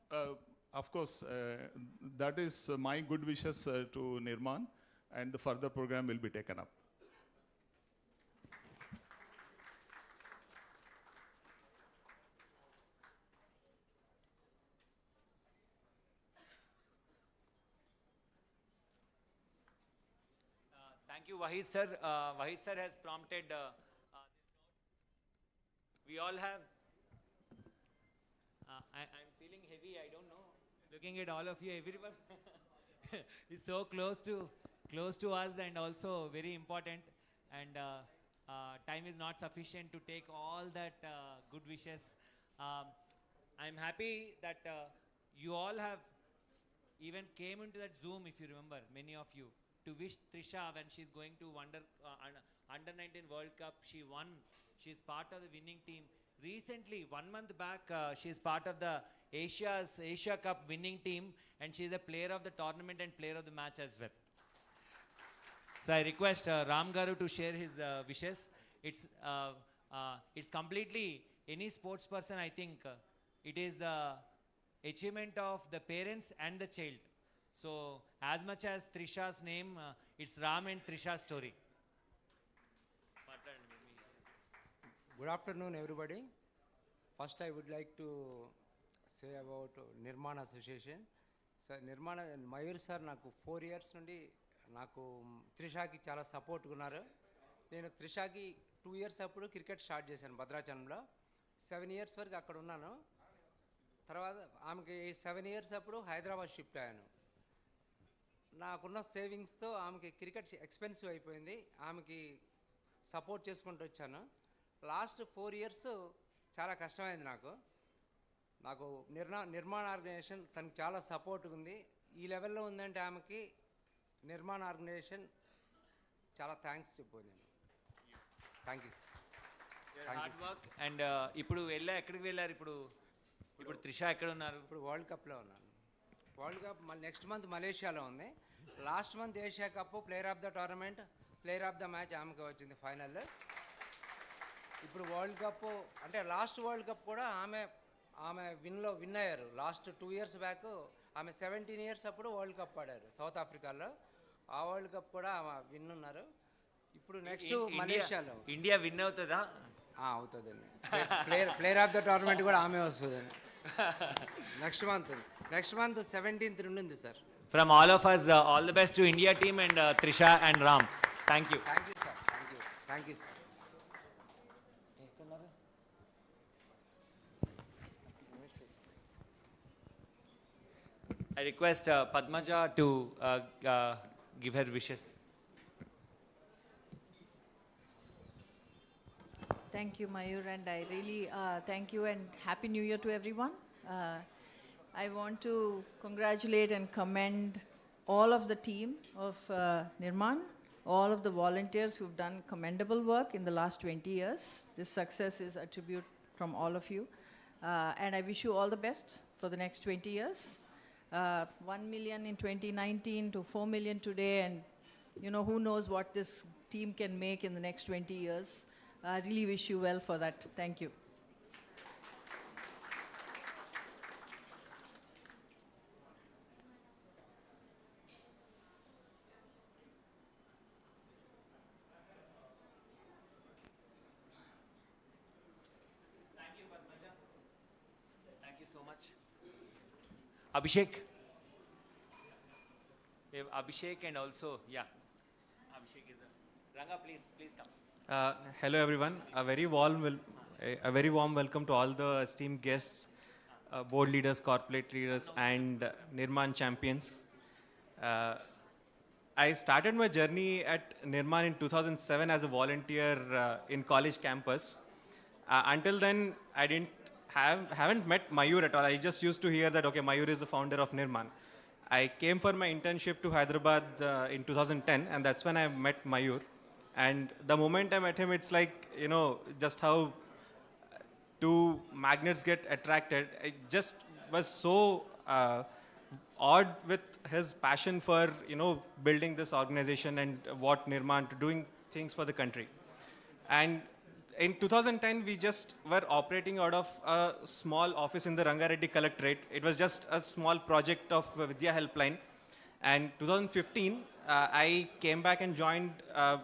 So, of course, that is my good wishes to Nirman, and the further program will be taken up. Thank you, Wahid sir. Wahid sir has prompted this note. We all have, I'm feeling heavy, I don't know. Looking at all of you, everyone is so close to us and also very important. And time is not sufficient to take all that good wishes. I'm happy that you all have even came into that Zoom, if you remember, many of you, to wish Trisha when she's going to Under 19 World Cup. She won. She's part of the winning team. Recently, 1 month back, she's part of the Asia Cup winning team, and she's a player of the tournament and player of the match as well. So I request Ram Garu to share his wishes. It's completely any sports person. I think it is the achievement of the parents and the child. So as much as Trisha's name, it's Ram and Trisha's story. Good afternoon, everybody. First, I would like to say about Nirman Association. Sir, Nirman Mayur sir, నాకు 4 years నుండి నాకు త్రిషాకి చాలా support ఉన్నారు. నేను త్రిషాకి 2 years అప్పుడు cricket start చేశాను భద్రాచలంలో. 7 years వరకు అక్కడ ఉన్నాను. తర్వాత ఆమెకి 7 years అప్పుడు హైదరాబాద్ షిఫ్ట్ అయ్యాను. నాకున్న సేవింగ్స్తో ఆమెకి క్రికెట్ ఎక్స్పెన్సివ్ అయిపోయింది. ఆమెకి సపోర్ట్ చేసుకుంటూ వచ్చాను. లాస్ట్ 4 years చాలా కష్టమైంది నాకు నిర్మాణ ఆర్గనైజేషన్ తనకు చాలా సపోర్ట్ ఉంది. ఈ లెవెల్లో ఉందంటే ఆమెకి నిర్మాణ ఆర్గనైజేషన్ చాలా థ్యాంక్స్ చెప్పాను నేను. Thank you hard work. And ఇప్పుడు ఎక్కడికి వెళ్ళారు? ఇప్పుడు త్రిష ఎక్కడ ఉన్నారు? ఇప్పుడు వరల్డ్ కప్లో ఉన్నాను. వరల్డ్ కప్ నెక్స్ట్ మంత్ మలేషియాలో ఉంది. Last month Asia cup player of the tournament, player of the match ఆమెకు వచ్చింది ఫైనల్. ఇప్పుడు వరల్డ్ కప్ అంటే లాస్ట్ వరల్డ్ కప్ కూడా ఆమె విన్ అయ్యారు. లాస్ట్ 2 years బ్యాక్ ఆమె 17 years అప్పుడు వరల్డ్ కప్ ఆడారు సౌత్ ఆఫ్రికాలో. ఆ వరల్డ్ కప్ కూడా ఆమె విన్ ఉన్నారు. ఇప్పుడు నెక్స్ట్ మలేషియాలో ఇండియా విన్ అవుతుందా? అవుతుందండి. ప్లేయర్ ఆఫ్ ద టోర్నమెంట్ కూడా ఆమె వస్తుందండి. నెక్స్ట్ మంత్ 17th నుండి ఉంది sir. From all of us, all the best to India team and Trisha and Ram. Thank you. Thank you, sir. Thank you, sir. I request Padmaja to give her wishes. Thank you, Mayur, and I really thank you and Happy New Year to everyone. I want to congratulate and commend all of the team of Nirman, all of the volunteers who've done commendable work in the last 20 years. This success is a tribute from all of you. And I wish you all the best for the next 20 years. 1 million in 2019 to 4 million today, and who knows what this team can make in the next 20 years. I really wish you well for that. Thank you. Thank you, Padmaja. Thank you so much. Abhishek. We have Abhishek and also, Abhishek is there. Ranga, please come. Hello everyone. A very warm welcome to all the esteemed guests, board leaders, corporate leaders, and Nirman champions. I started my journey at Nirman in 2007 as a volunteer in college campus. Until then, I haven't met Mayur at all. I just used to hear that, okay, Mayur is the founder of Nirman. I came for my internship to Hyderabad in 2010, and that's when I met Mayur. And the moment I met him, it's like, just how two magnets get attracted. I just was so awed with his passion for, building this organization and what Nirman, doing things for the country. And in 2010, we just were operating out of a small office in the Rangareddy Collectorate. It was just a small project of Vidya Helpline. And 2015, I came back and joined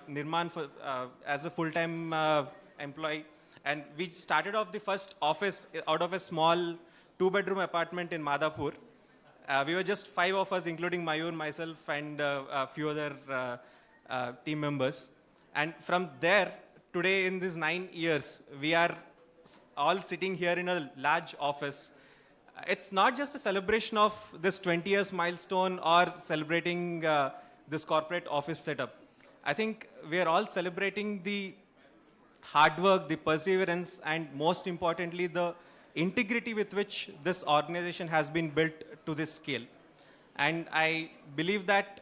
Nirman as a full-time employee. And we started off the first office out of a small 2-bedroom apartment in Madhapur. We were just 5 of us, including Mayur, myself, and a few other team members. And from there, today in these 9 years, we are all sitting here in a large office. It's not just a celebration of this 20 years milestone or celebrating this corporate office setup. I think we are all celebrating the hard work, the perseverance, and most importantly, the integrity with which this organization has been built to this scale. And I believe that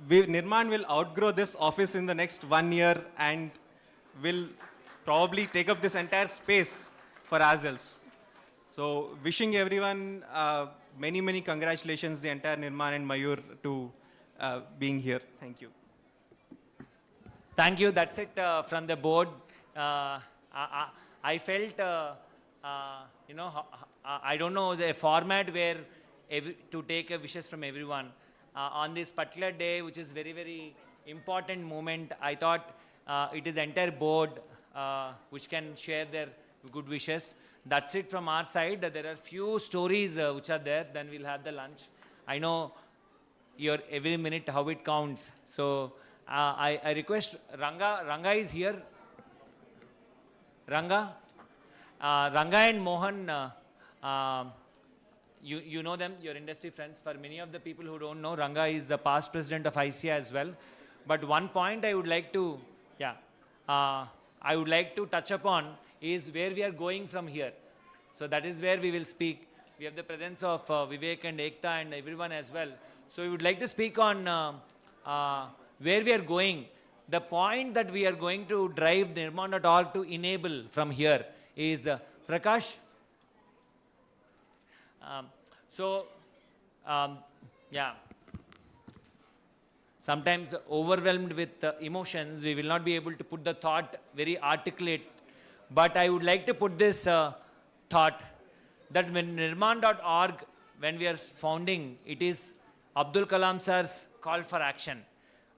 Nirman will outgrow this office in the next 1 year and will probably take up this entire space for ourselves. So wishing everyone many, many congratulations, the entire Nirman and Mayur, to being here. Thank you. Thank you. That's it from the board. I felt, I don't know the format where to take wishes from everyone. On this particular day, which is very, very important moment, I thought it is the entire board which can share their good wishes. That's it from our side. There are few stories which are there. Then we'll have the lunch. I know your every minute how it counts. So I request Ranga. Ranga is here. Ranga and Mohan. You know them, your industry friends. For many of the people who don't know, Ranga is the past president of ICA as well. But one point I would like to, I would like to touch upon is where we are going from here. So that is where we will speak. We have the presence of Vivek and Ekta and everyone as well. So we would like to speak on where we are going. The point that we are going to drive Nirman.org to enable from here is Prakash. Sometimes overwhelmed with emotions, we will not be able to put the thought very articulate. But I would like to put this thought that when Nirman.org, when we are founding, it is Abdul Kalam sir's call for action.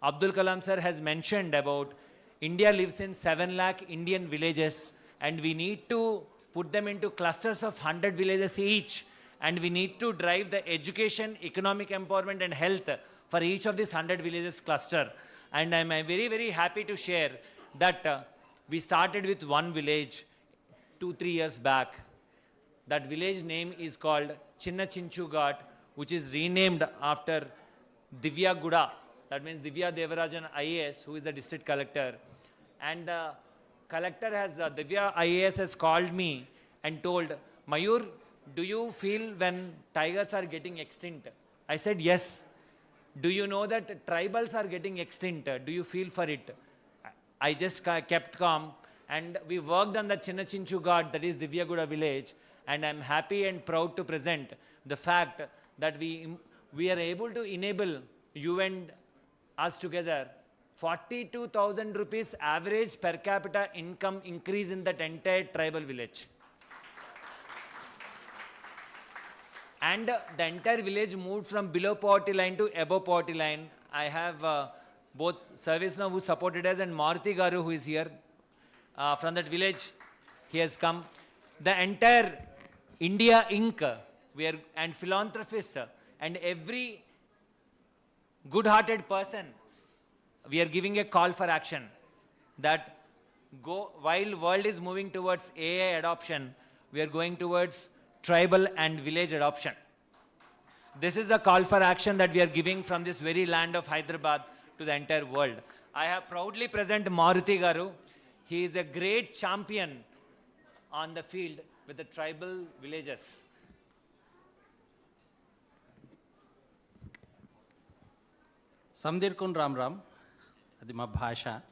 Abdul Kalam sir has mentioned about India lives in 7 lakh Indian villages, and we need to put them into clusters of 100 villages each. And we need to drive the education, economic empowerment and health for each of these 100 villages cluster. And I'm very, very happy to share that we started with one village 2-3 years back. That village name is called Chinna Chinchu Ghat, which is renamed after Divya Guda. That means Divya Devarajan IAS, who is the district collector. And the collector has, Divya IAS has called me and told, Mayur, do you feel when tigers are getting extinct? I said, yes. Do you know that tribals are getting extinct? Do you feel for it? I just kept calm, and we worked on the Chinna Chinchu Ghat, that is Divyaguda village, and I'm happy and proud to present the fact that we are able to enable you and us together 42,000 rupees average per capita income increase in that entire tribal village. And the entire village moved from below poverty line to above poverty line. I have both Service Now who supported us and Maruti Garu who is here from that village. He has come. The entire India Inc. And philanthropists and every good-hearted person, we are giving a call for action that while world is moving towards AI adoption, we are going towards tribal and village adoption. This is a call for action that we are giving from this very land of Hyderabad to the entire world. I have proudly present Maruti Garu. He is a great champion on the field with the tribal villages. Samdir kun Ram Ram. Adi ma bhasha.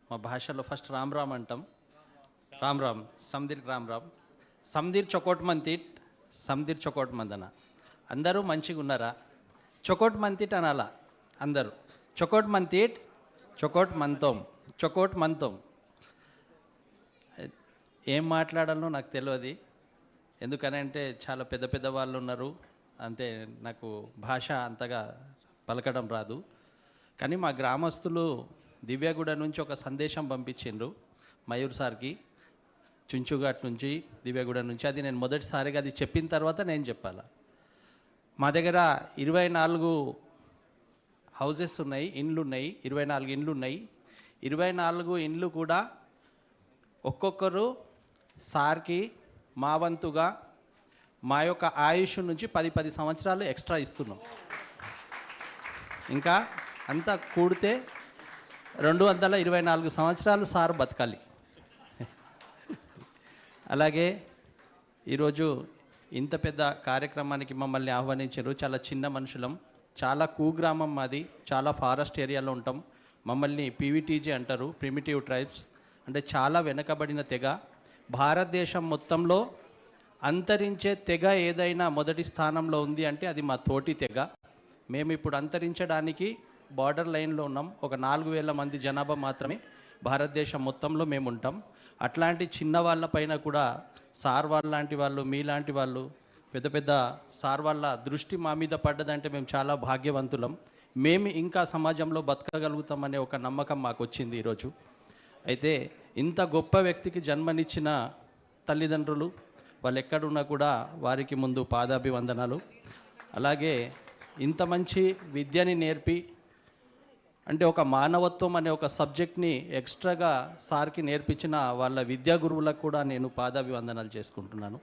Ma bhashalo first Ram Ram antam. Ram Ram. Samdir Ram Ram. Samdir chokot mantit. Samdir chokot mandana. Andaru manchiga unnara. Chokot mantit anala. Andaru. Chokot mantit. Chokot mantom. Chokot mantom. ఏం మాట్లాడాలో నాకు తెలియదు, ఎందుకనంటే చాలా పెద్ద పెద్ద వాళ్ళు ఉన్నారు, అంటే నాకు భాష అంతగా పలకడం రాదు. కానీ మా గ్రామస్తులు దివ్యాగూడ నుంచి ఒక సందేశం పంపించిండ్రు మయూర్ సార్కి, చుంచుఘాట్ నుంచి దివ్యాగూడ నుంచి. అది నేను మొదటిసారిగా అది చెప్పిన తర్వాత నేను చెప్పాలా. మా దగ్గర 24 హౌజెస్ ఉన్నాయి, ఇండ్లు ఉన్నాయి, 24 ఇండ్లు ఉన్నాయి. 24 ఇండ్లు కూడా ఒక్కొక్కరు సార్కి మా వంతుగా మా యొక్క ఆయుష్ నుంచి 10 సంవత్సరాలు ఎక్స్ట్రా ఇస్తున్నాం. ఇంకా అంతా కూడితే 224 సంవత్సరాలు సార్ బతకాలి. అలాగే ఈరోజు ఇంత పెద్ద కార్యక్రమానికి మమ్మల్ని ఆహ్వానించారు. చాలా చిన్న మనుషులం, చాలా కుగ్రామం మాది, చాలా ఫారెస్ట్ ఏరియాలో ఉంటాం. మమ్మల్ని పీవీటీజీ అంటారు, ప్రిమిటివ్ ట్రైబ్స్. అంటే చాలా వెనకబడిన తెగ. భారతదేశం మొత్తంలో అంతరించే తెగ ఏదైనా మొదటి స్థానంలో ఉంది అంటే అది మా తోటి తెగ. మేము ఇప్పుడు అంతరించడానికి బార్డర్ లైన్లో ఉన్నాం. ఒక 4,000 మంది జనాభా మాత్రమే భారతదేశం మొత్తంలో మేము ఉంటాం. అట్లాంటి చిన్న వాళ్ళపైన కూడా సార్ వాళ్ళ లాంటి వాళ్ళు, మీలాంటి వాళ్ళు, పెద్ద పెద్ద సార్ వాళ్ళ దృష్టి మా మీద పడ్డదంటే మేము చాలా భాగ్యవంతులం. మేము ఇంకా సమాజంలో బతకగలుగుతామనే ఒక నమ్మకం మాకు వచ్చింది ఈరోజు. అయితే ఇంత గొప్ప వ్యక్తికి జన్మనిచ్చిన తల్లిదండ్రులు, వాళ్ళు ఎక్కడున్నా కూడా వారికి ముందు పాదాభివందనాలు. అలాగే ఇంత మంచి విద్యని నేర్పి, అంటే ఒక మానవత్వం అనే ఒక సబ్జెక్ట్ని ఎక్స్ట్రాగా సార్కి నేర్పించిన వాళ్ళ విద్యా గురువులకు కూడా నేను పాదాభివందనాలు చేసుకుంటున్నాను.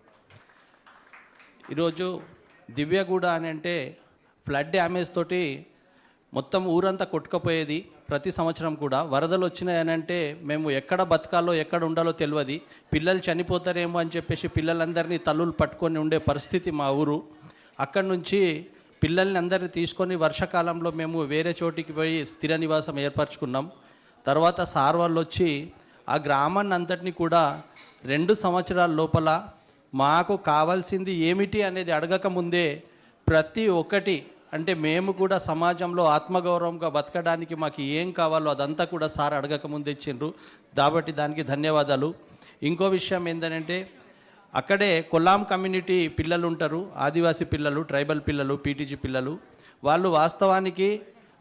ఈరోజు దివ్యగూడ అని అంటే ఫ్లడ్ డ్యామేజ్ తోటి మొత్తం ఊరంతా కొట్టుకుపోయేది. ప్రతి సంవత్సరం కూడా వరదలు వచ్చినాయనంటే మేము ఎక్కడ బతకాలో ఎక్కడ ఉండాలో తెలియదు. పిల్లలు చనిపోతారేమో అని చెప్పేసి పిల్లలందరినీ తల్లులు పట్టుకొని ఉండే పరిస్థితి మా ఊరు. అక్కడి నుంచి పిల్లల్ని అందరినీ తీసుకొని వర్షాకాలంలో మేము వేరే చోటికి పోయి స్థిర నివాసం ఏర్పరచుకున్నాం. తర్వాత సార్ వాళ్ళు వచ్చి ఆ గ్రామాన్ని అంతటినీ కూడా 2 సంవత్సరాల లోపల మాకు కావాల్సింది ఏమిటి అనేది అడగకముందే ప్రతి ఒక్కటి, అంటే మేము కూడా సమాజంలో ఆత్మగౌరవంగా బతకడానికి మాకు ఏం కావాలో అదంతా కూడా సార్ అడగకముందే ఇచ్చిండ్రు. కాబట్టి దానికి ధన్యవాదాలు. ఇంకో విషయం ఏంటంటే అక్కడే కొల్లాం కమ్యూనిటీ పిల్లలు ఉంటారు, ఆదివాసీ పిల్లలు, ట్రైబల్ పిల్లలు, పీటీజీ పిల్లలు. వాళ్ళు వాస్తవానికి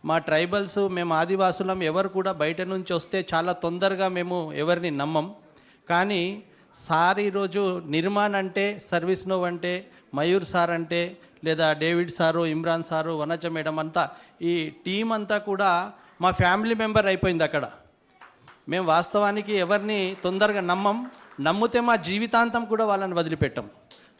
మా ట్రైబల్స్, మేము ఆదివాసులం, ఎవరు కూడా బయట నుంచి వస్తే చాలా తొందరగా మేము ఎవరిని నమ్మం. కానీ సార్ ఈరోజు నిర్మాణ్ అంటే, సర్వీస్ నోవ్ అంటే, మయూర్ సార్ అంటే, లేదా David sir, Imran sir, Vanaja madam అంతా, ఈ టీం అంతా కూడా మా ఫ్యామిలీ మెంబర్ అయిపోయింది అక్కడ. మేము వాస్తవానికి ఎవరిని తొందరగా నమ్మం, నమ్మితే మా జీవితాంతం కూడా వాళ్ళని వదిలిపెట్టాం.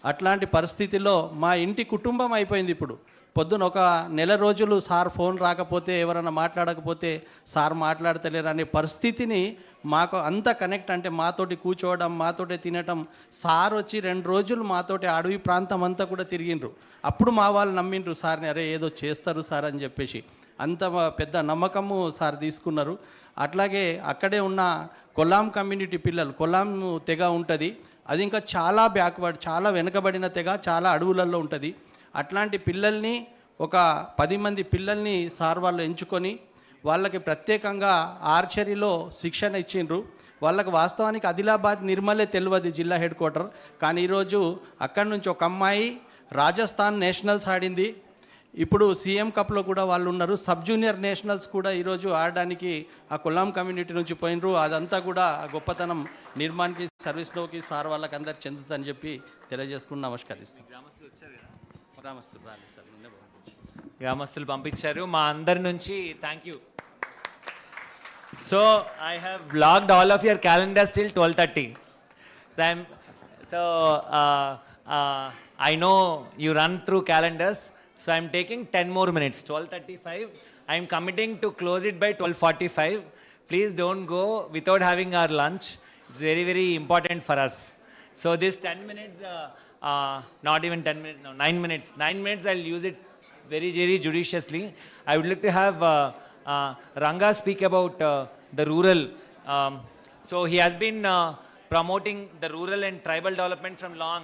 అట్లాంటి పరిస్థితిలో మా ఇంటి కుటుంబం అయిపోయింది. ఇప్పుడు పొద్దున ఒక నెల రోజులు సార్ ఫోన్ రాకపోతే, ఎవరైనా మాట్లాడకపోతే సార్ మాట్లాడతలేరు అనే పరిస్థితిని మాకు అంత కనెక్ట్, అంటే మాతోటి కూర్చోవడం, మాతోటి తినటం. సార్ వచ్చి 2 రోజులు మాతోటి అడవి ప్రాంతం అంతా కూడా తిరిగిండ్రు. అప్పుడు మా వాళ్ళు నమ్మిండ్రు సార్ని, అరే ఏదో చేస్తారు సార్ అని చెప్పేసి. అంత పెద్ద నమ్మకము సార్ తీసుకున్నారు. అట్లాగే అక్కడే ఉన్న కొల్లాం కమ్యూనిటీ పిల్లలు, కొల్లాం తెగ ఉంటుంది, అది ఇంకా చాలా బ్యాక్వర్డ్, చాలా వెనుకబడిన తెగ, చాలా అడవులలో ఉంటుంది. అట్లాంటి పిల్లల్ని ఒక 10 మంది పిల్లల్ని సార్ వాళ్ళు ఎంచుకొని వాళ్ళకి ప్రత్యేకంగా ఆర్చరీలో శిక్షణ ఇచ్చిండ్రు. వాళ్ళకి వాస్తవానికి ఆదిలాబాద్, నిర్మలే తెలియదు జిల్లా హెడ్ క్వార్టర్. కానీ ఈరోజు అక్కడి నుంచి ఒక అమ్మాయి రాజస్థాన్ నేషనల్స్ ఆడింది. ఇప్పుడు సీఎం కప్లో కూడా వాళ్ళు ఉన్నారు. సబ్ జూనియర్ నేషనల్స్ కూడా ఈరోజు ఆడడానికి ఆ కొల్లాం కమ్యూనిటీ నుంచి పోయినరు. అదంతా కూడా ఆ గొప్పతనం నిర్మాణ్కి, సర్వీస్లోకి సార్ వాళ్ళకి అందరికి చెందుతుందని చెప్పి తెలియజేసుకుని నమస్కరిస్తాం. గ్రామస్తులు పంపించారు మా అందరి నుంచి. Thank you. So I have blocked all of your calendars till 12:30. So I know you run through calendars, so I'm taking 10 more minutes. 12:35. I'm committing to close it by 12:45. Please don't go without having our lunch. It's very, very important for us. So this 10 minutes, not even 10 minutes now, 9 minutes. 9 minutes I'll use it very, very judiciously. I would like to have Ranga speak about the rural. So he has been promoting the rural and tribal development from long,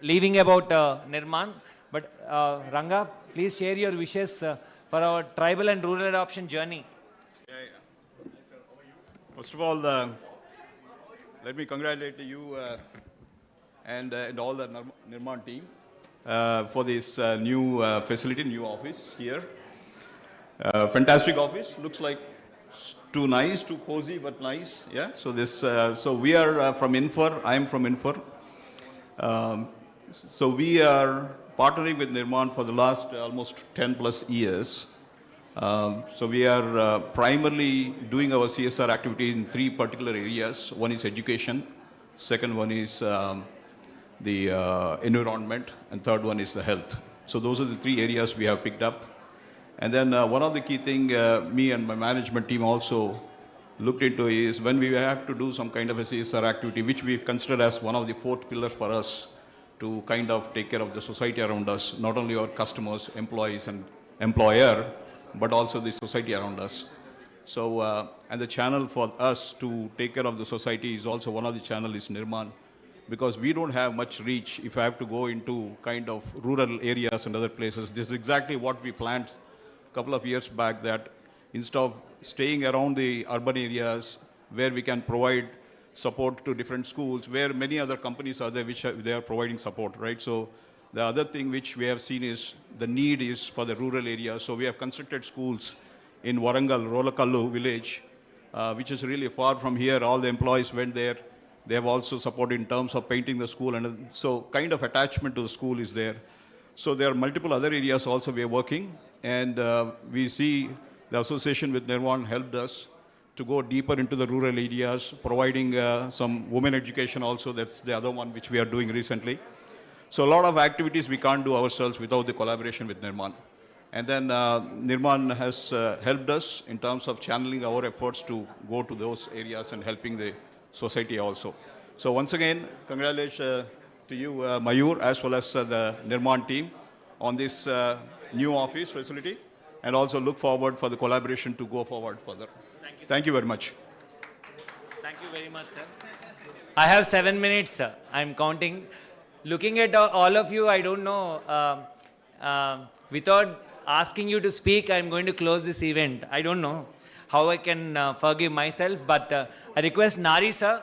leaving about Nirman. But Ranga, please share your wishes for our tribal and rural adoption journey. First of all, let me congratulate you and all the Nirman team for this new facility, new office here. Fantastic office. Looks like too nice, too cozy, but nice. Yeah. So this. So we are from Infor. I am from Infor. So we are partnering with Nirman for the last almost 10+ years. So we are primarily doing our CSR activities in 3 particular areas. One is education. Second one is the environment, and third one is the health. So those are the 3 areas we have picked up. And then one of the key thing, me and my management team also looked into is when we have to do some kind of a CSR activity, which we consider as one of the 4th pillars for us to kind of take care of the society around us, not only our customers, employees, and employer, but also the society around us. So, and the channel for us to take care of the society is also one of the channel is Nirman, because we don't have much reach if I have to go into kind of rural areas and other places. This is exactly what we planned a couple of years back, that instead of staying around the urban areas where we can provide support to different schools, where many other companies are there which they are providing support, right? So the other thing which we have seen is the need is for the rural areas. So we have constructed schools in Warangal, Rolakallu village, which is really far from here. All the employees went there. They have also supported in terms of painting the school, and so kind of attachment to the school is there. So there are multiple other areas also we are working, and we see the association with Nirman helped us to go deeper into the rural areas, providing some women education also. That's the other one which we are doing recently. So a lot of activities we can't do ourselves without the collaboration with Nirman. And then Nirman has helped us in terms of channeling our efforts to go to those areas and helping the society also. So once again, congratulations to you, Mayur, as well as the Nirman team on this new office facility, and also look forward for the collaboration to go forward further. Thank you, sir. Thank you very much. Thank you very much, sir. I have 7 minutes, sir. I'm counting. Looking at all of you, I don't know, without asking you to speak, I'm going to close this event. I don't know how I can forgive myself, but I request Nari, sir.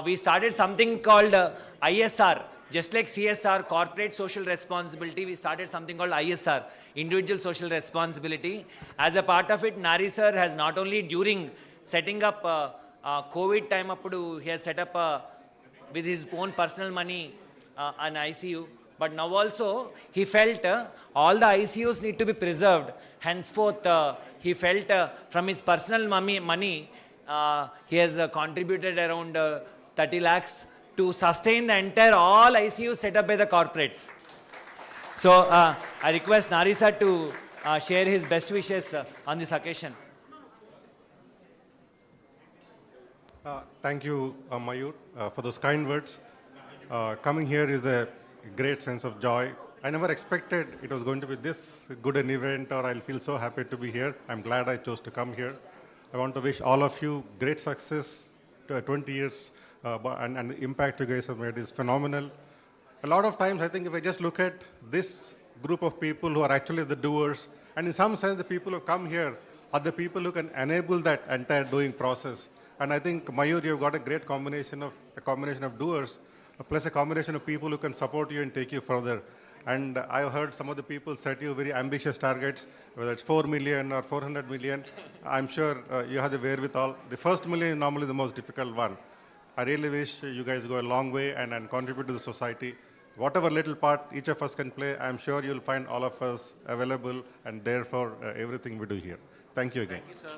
We started something called ISR. Just like CSR, Corporate Social Responsibility, we started something called ISR, Individual Social Responsibility. As a part of it, Nari sir has not only during setting up COVID time, he has set up with his own personal money an ICU, but now also he felt all the ICUs need to be preserved. Henceforth, he felt from his personal money, he has contributed around 30 lakhs to sustain the entire all ICUs set up by the corporates. So I request Nari sir to share his best wishes on this occasion. Thank you, Mayur, for those kind words. Coming here is a great sense of joy. I never expected it was going to be this good an event, or I'll feel so happy to be here. I'm glad I chose to come here. I want to wish all of you great success to 20 years. And the impact you guys have made is phenomenal. A lot of times, I think if I just look at this group of people who are actually the doers, and in some sense, the people who come here are the people who can enable that entire doing process. And I think, Mayur, you've got a great combination of doers, plus a combination of people who can support you and take you further. And I've heard some of the people set you very ambitious targets, whether it's 4 million or 400 million. I'm sure you have the wherewithal. The first million is normally the most difficult one. I really wish you guys go a long way and contribute to the society. Whatever little part each of us can play, I'm sure you'll find all of us available and there for everything we do here. Thank you again. Thank you, sir.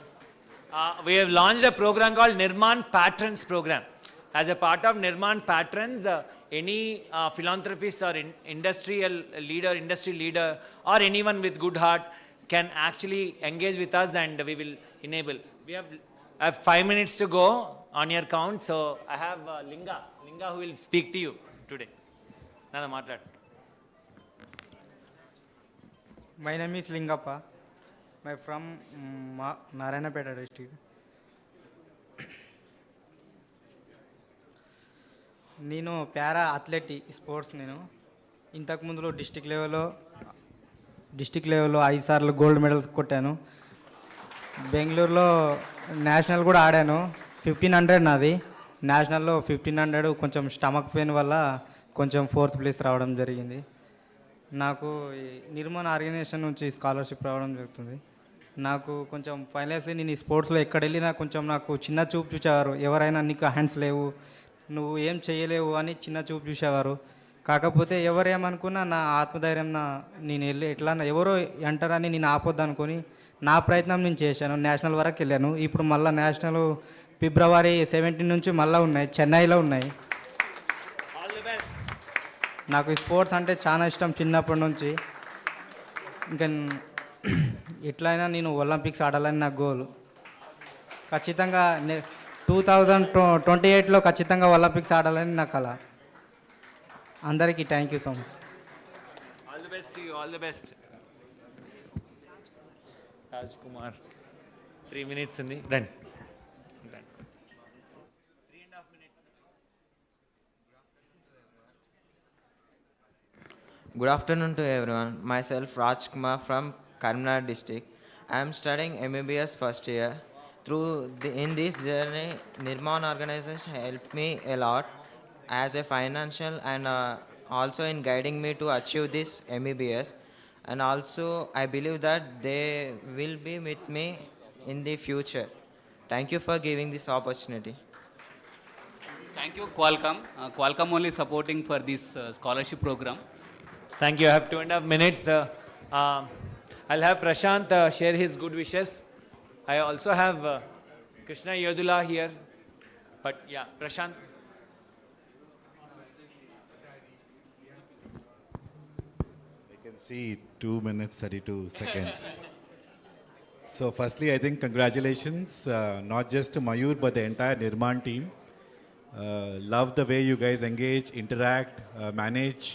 We have launched a program called Nirman Patrons Program. As a part of Nirman Patrons, any philanthropist or industry leader, or anyone with good heart can actually engage with us, and we will enable. We have 5 minutes to go on your count, so I have Linga who will speak to you today. My name is Lingappa. I'm from Narayanapeta district. నేను para athlete sports నేను ఇంతకు ముందులో district లెవెల్లో 5 సార్లు gold medals కొట్టాను. బెంగళూరులో national కూడా ఆడాను. 1500 నాది. నేషనల్లో 1500 కొంచెం స్టమక్ పెయిన్ వల్ల కొంచెం 4th ప్లేస్ రావడం జరిగింది. నాకు నిర్మన్ ఆర్గనైజేషన్ నుంచి స్కాలర్షిప్ రావడం జరుగుతుంది. నాకు కొంచెం ఫైనల్స్లీ నేను ఈ స్పోర్ట్స్లో ఎక్కడ వెళ్ళినా కొంచెం నాకు చిన్న చూపు చూసేవారు. ఎవరైనా నీకు హ్యాండ్స్ లేవు, నువ్వు ఏం చేయలేవు అని చిన్న చూపు చూసేవారు. కాకపోతే ఎవరేమనుకున్నా నా ఆత్మధైర్యం నేను వెళ్ళి ఎట్లా ఎవరో అంటారని నేను ఆపొద్దు అనుకొని నా ప్రయత్నం నేను చేశాను. నేషనల్ వరకు వెళ్ళాను. ఇప్పుడు మళ్ళీ నేషనల్ ఫిబ్రవరి 17 నుంచి మళ్ళీ ఉన్నాయి, చెన్నైలో ఉన్నాయి. నాకు స్పోర్ట్స్ అంటే చాలా ఇష్టం చిన్నప్పటి నుంచి. ఇంకా ఎట్లయినా నేను ఒలింపిక్స్ ఆడాలని నా గోల్. ఖచ్చితంగా 2028లో ఖచ్చితంగా ఒలింపిక్స్ ఆడాలని నా కల. అందరికీ thank you so much. All the best to you. All the best. Raj Kumar. 3 minutes ఉంది. Done. Good afternoon to everyone. Myself Raj Kumar from Karimnagar district. I am studying MBBS first year. In this journey, Nirman organization helped me a lot as a financial and also in guiding me to achieve this MBBS. And also I believe that they will be with me in the future. Thank you for giving this opportunity. Thank you, Qualcomm. Qualcomm only supporting for this scholarship program. Thank you. I have 2.5 minutes. I'll have Prashant share his good wishes. I also have Krishna Yodula here. But yeah, Prashant. I can see 2 minutes 32 seconds. So firstly, I think congratulations, not just to Mayur, but the entire Nirman team. Love the way you guys engage, interact, manage,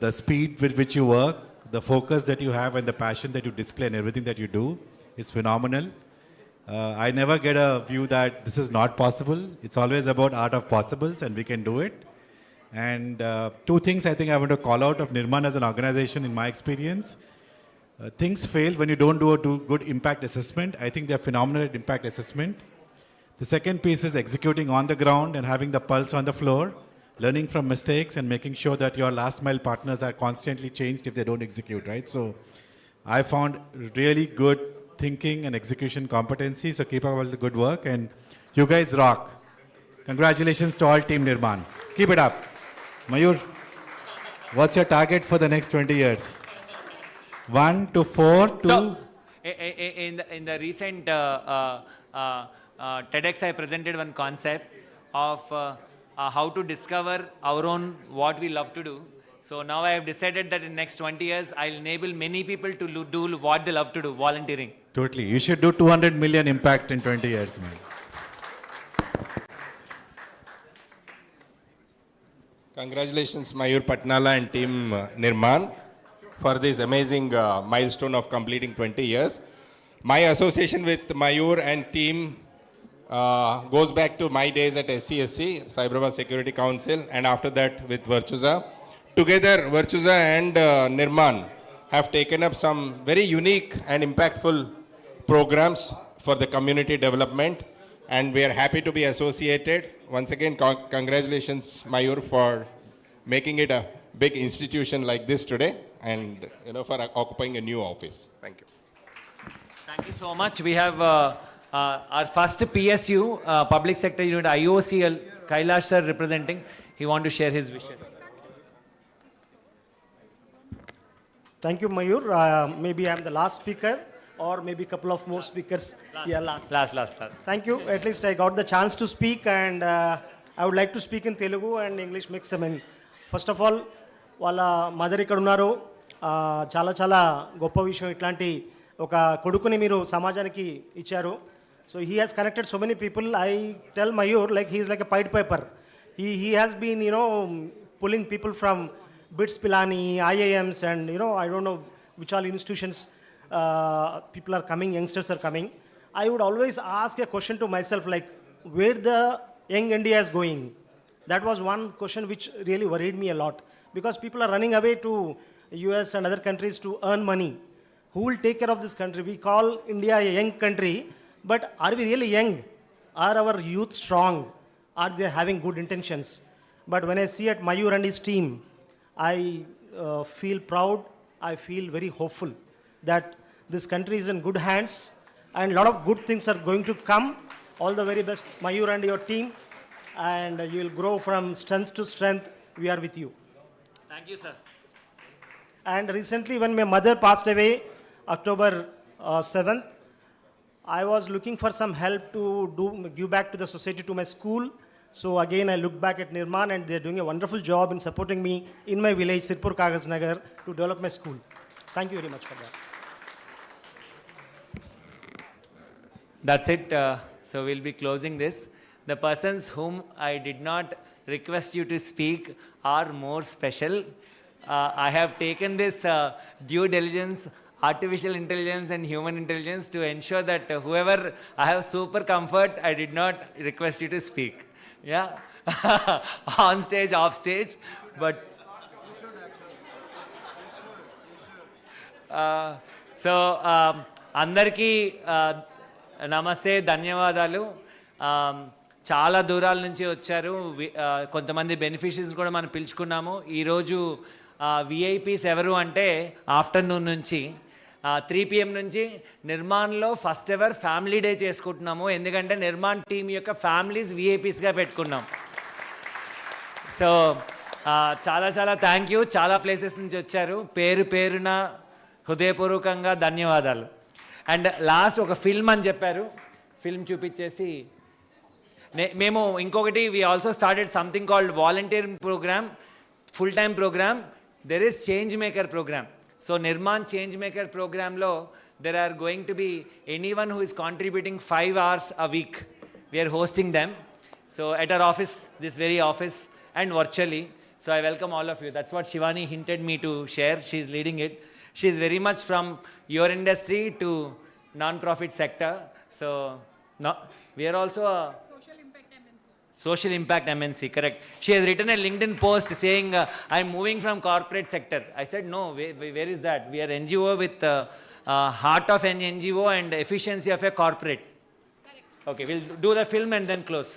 the speed with which you work, the focus that you have and the passion that you display and everything that you do is phenomenal. I never get a view that this is not possible. It's always about art of possibles and we can do it. And 2 things I think I want to call out of Nirman as an organization in my experience. Things fail when you don't do a good impact assessment. I think they're phenomenal at impact assessment. The second piece is executing on the ground and having the pulse on the floor, learning from mistakes and making sure that your last mile partners are constantly changed if they don't execute, right? So I found really good thinking and execution competency. So keep up all the good work and you guys rock. Congratulations to all Team Nirman. Keep it up. Mayur, what's your target for the next 20 years? 1 to 4 to... So, in the recent TEDx, I presented one concept of how to discover our own what we love to do. So now I have decided that in next 20 years, I'll enable many people to do what they love to do, volunteering. Totally. You should do 200 million impact in 20 years, man. Congratulations, Mayur Patnala and team Nirman for this amazing milestone of completing 20 years. My association with Mayur and team goes back to my days at SCSC, Cyberabad Security Council, and after that with Virtusa. Together, Virtusa and Nirman have taken up some very unique and impactful programs for the community development, and we are happy to be associated. Once again, congratulations, Mayur, for making it a big institution like this today, and for occupying a new office. Thank you. Thank you so much. We have our first PSU, Public Sector Unit, IOCL, Kailash sir representing. He want to share his wishes. Thank you, Mayur. Maybe I'm the last speaker, or maybe a couple of more speakers. Last. Thank you. At least I got the chance to speak, and I would like to speak in Telugu and English mix. I mean, first of all, వాళ్ళ mother ఇక్కడ ఉన్నారు. చాలా చాలా గొప్ప విషయం, ఇట్లాంటి ఒక కొడుకుని మీరు సమాజానికి ఇచ్చారు. So he has connected so many people. I tell Mayur like he is like a pied piper. He has been pulling people from BITS Pilani, IIMs, and I don't know which all institutions people are coming, youngsters are coming. I would always ask a question to myself like, where the young India is going? That was one question which really worried me a lot, because people are running away to US and other countries to earn money. Who will take care of this country? We call India a young country, but are we really young? Are our youth strong? Are they having good intentions? But when I see at Mayur and his team, I feel proud, I feel very hopeful that this country is in good hands and a lot of good things are going to come. All the very best, Mayur and your team, and you will grow from strength to strength. We are with you. Thank you, sir. And recently when my mother passed away, October 7th, I was looking for some help to give back to the society, to my school. So again, I look back at Nirman, and they're doing a wonderful job in supporting me in my village, Sirpur Kaghaz Nagar, to develop my school. Thank you very much for that. That's it. So we'll be closing this. The persons whom I did not request you to speak are more special. I have taken this due diligence, artificial intelligence and human intelligence to ensure that whoever I have super comfort, I did not request you to speak. Yeah, on stage, off stage, but. So అందరికీ నమస్తే, ధన్యవాదాలు. చాలా దూరాల నుంచి వచ్చారు. కొంతమంది beneficiaries కూడా మనం పిలుచుకున్నాము. ఈరోజు విఐపీస్ ఎవరు అంటే ఆఫ్టర్నూన్ నుంచి 3 PM నుంచి నిర్మాణ్లో ఫస్ట్ ఎవర్ ఫ్యామిలీ డే చేసుకుంటున్నాము. ఎందుకంటే నిర్మాణ్ టీం యొక్క ఫ్యామిలీస్ విఐపీస్గా పెట్టుకున్నాం. సో చాలా చాలా థ్యాంక్ యూ. చాలా ప్లేసెస్ నుంచి వచ్చారు. పేరు పేరున హృదయపూర్వకంగా ధన్యవాదాలు. అండ్ లాస్ట్ ఒక ఫిల్మ్ అని చెప్పారు, ఫిల్మ్ చూపించేసి మేము ఇంకొకటి we also started something called volunteering programme, full time programme. There is change maker programme. So Nirmaan change maker ప్రోగ్రాంలో there are going to be anyone who is contributing 5 hours a week. We are hosting them. So at our office, this very office, and virtually. So I welcome all of you. That's what Shivani hinted me to share. She's leading it. She's very much from your industry to non-profit sector. So no, we are also a social impact MNC, correct. She has written a LinkedIn post saying, I'm moving from corporate sector. I said, no, where is that? We are NGO with heart of an NGO and efficiency of a corporate. Okay, we'll do the film and then close.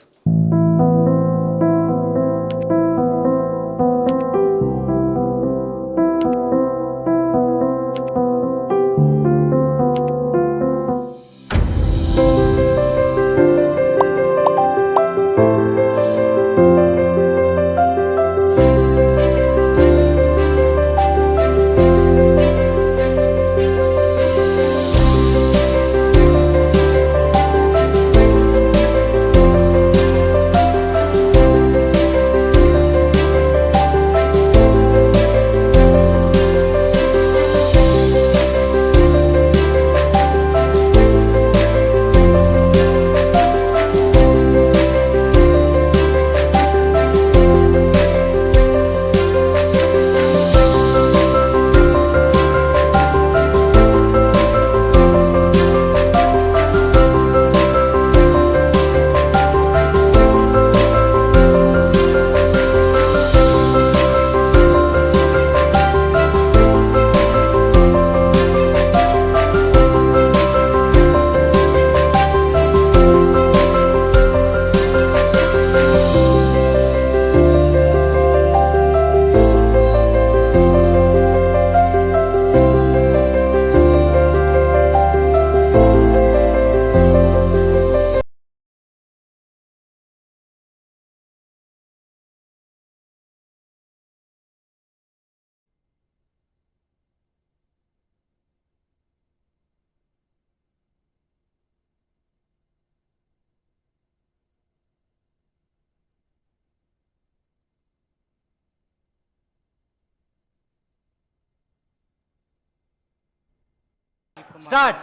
Start.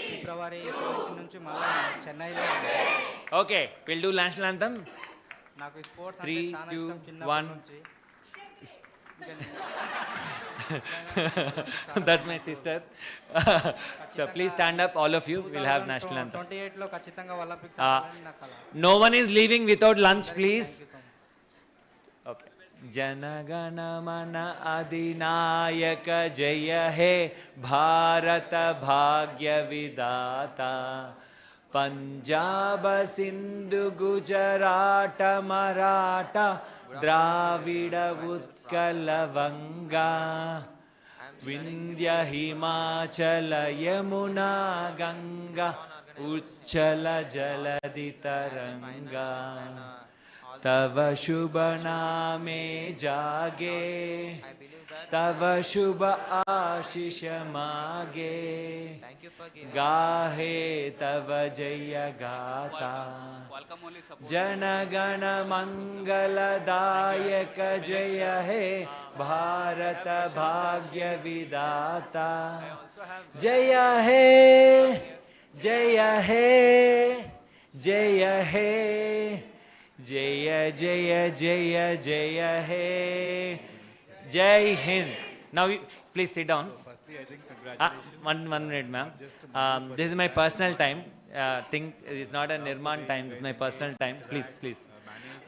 ఫిబ్రవరి నుంచి మళ్ళీ చెన్నైలో. Okay, we'll do national anthem. నాకు sports 3, అంటే చాలా 2, ఇష్టం చిన్నప్పటి 1. నుంచి. That's my sister. So please stand up, all of you. We'll have national anthem. 28లో ఖచ్చితంగా ఒలింపిక్స్ ఆడాలని నా కల. No one is leaving without lunch, please. Okay. जनगण मन अधिनायक जय हे भारत भाग्य विदाता पंजाब सिंधु गुजरात मराठा द्राविड उत्कल वंगा विंध्य हिमाचल यमुना गंगा उच्चल जलधि तरंगा तव शुभ नामे जागे तव शुभ आशीष मागे गाहे तव जय गाता जनगण मंगलदायक जय हे भारत भाग्य विदाता जय हे Jaya He, Jaya He, Jaya Jaya Jaya Jaya He, Jai Hind. Now, please sit down. Firstly, I think congratulations. One minute, ma'am. This is my personal time. It's not a Nirman time. This is my personal time. Please.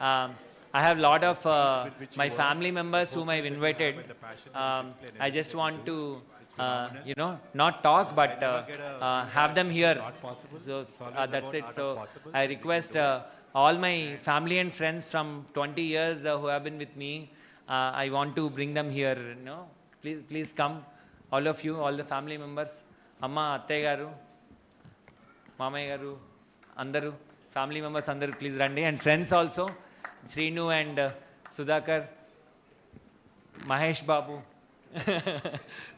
I have a lot of my family members whom I've invited. I just want to, not talk, but have them here. So that's it. So I request all my family and friends from 20 years who have been with me. I want to bring them here. Please come, all of you, all the family members. Amma, Atte garu, Mamaya garu, Andaru, family members, Andaru, please randi, and friends also. Srinu and Sudhakar, Mahesh Babu.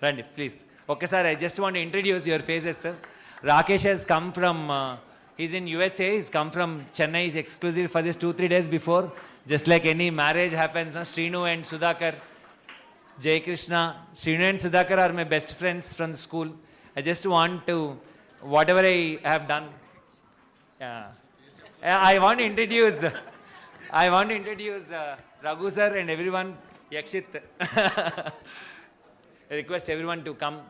Randi, please. Okay, sir, I just want to introduce your faces, sir. Rakesh has come from, he's in USA, he's come from Chennai, he's exclusive for this 2-3 days before. Just like any marriage happens, no? Srinu and Sudhakar, Jai Krishna. Srinu and Sudhakar are my best friends from school. I just want to, whatever I have done, I want to introduce Raghu sir and everyone, Yakshit. I request everyone to come.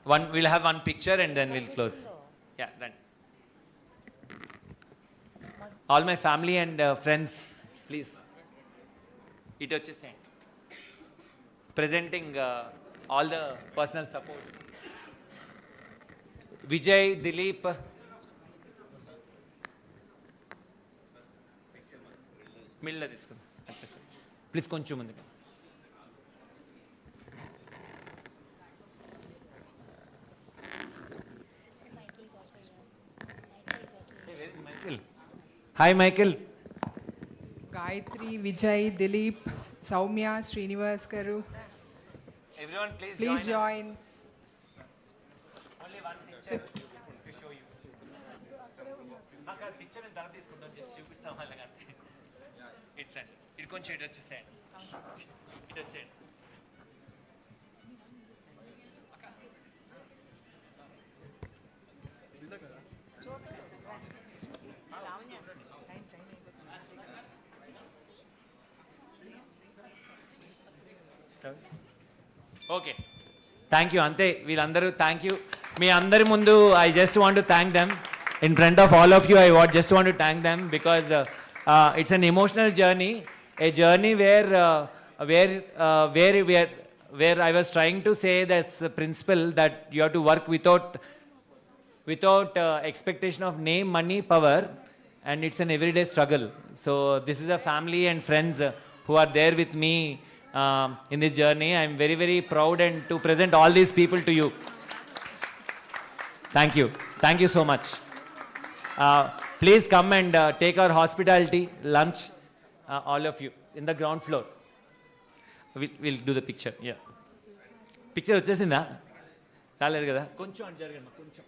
We'll have one picture and then we'll close. Yeah, done. All my family and friends, please. It వచ్చేసేయండి. Presenting all the personal support. Vijay, Dilip. మిల్లా తీసుకుందాం. వచ్చేసారు. Please కొంచెం ముందుగా. Hi, Michael. Gayatri, Vijay, Dilip, Soumya, Srinivas Garu. Everyone, please join. Only one picture to show you. Picture and తీసుకుంటాం just చూపిస్తాం వాళ్ళకి అంతే. It రండి. ఇటు కొంచెం ఇటు వచ్చేసేయండి. ఇటు వచ్చేయండి. ఓకే థ్యాంక్ యూ అంతే వీళ్ళందరూ థ్యాంక్ యూ మీ అందరి ముందు I just want to thank them in front of all of you I just want to thank them because it's an emotional journey A journey where I was trying to say this principle that you have to work without expectation of name, money, power, and it's an everyday struggle. So this is a family and friends who are there with me in this journey. I'm very, very proud and to present all these people to you. Thank you so much. Please come and take our hospitality lunch, all of you, in the ground floor. We'll do the picture. Yeah. Picture వచ్చేసిందా రాలేదు కదా కొంచెం అని జరగండి కొంచెం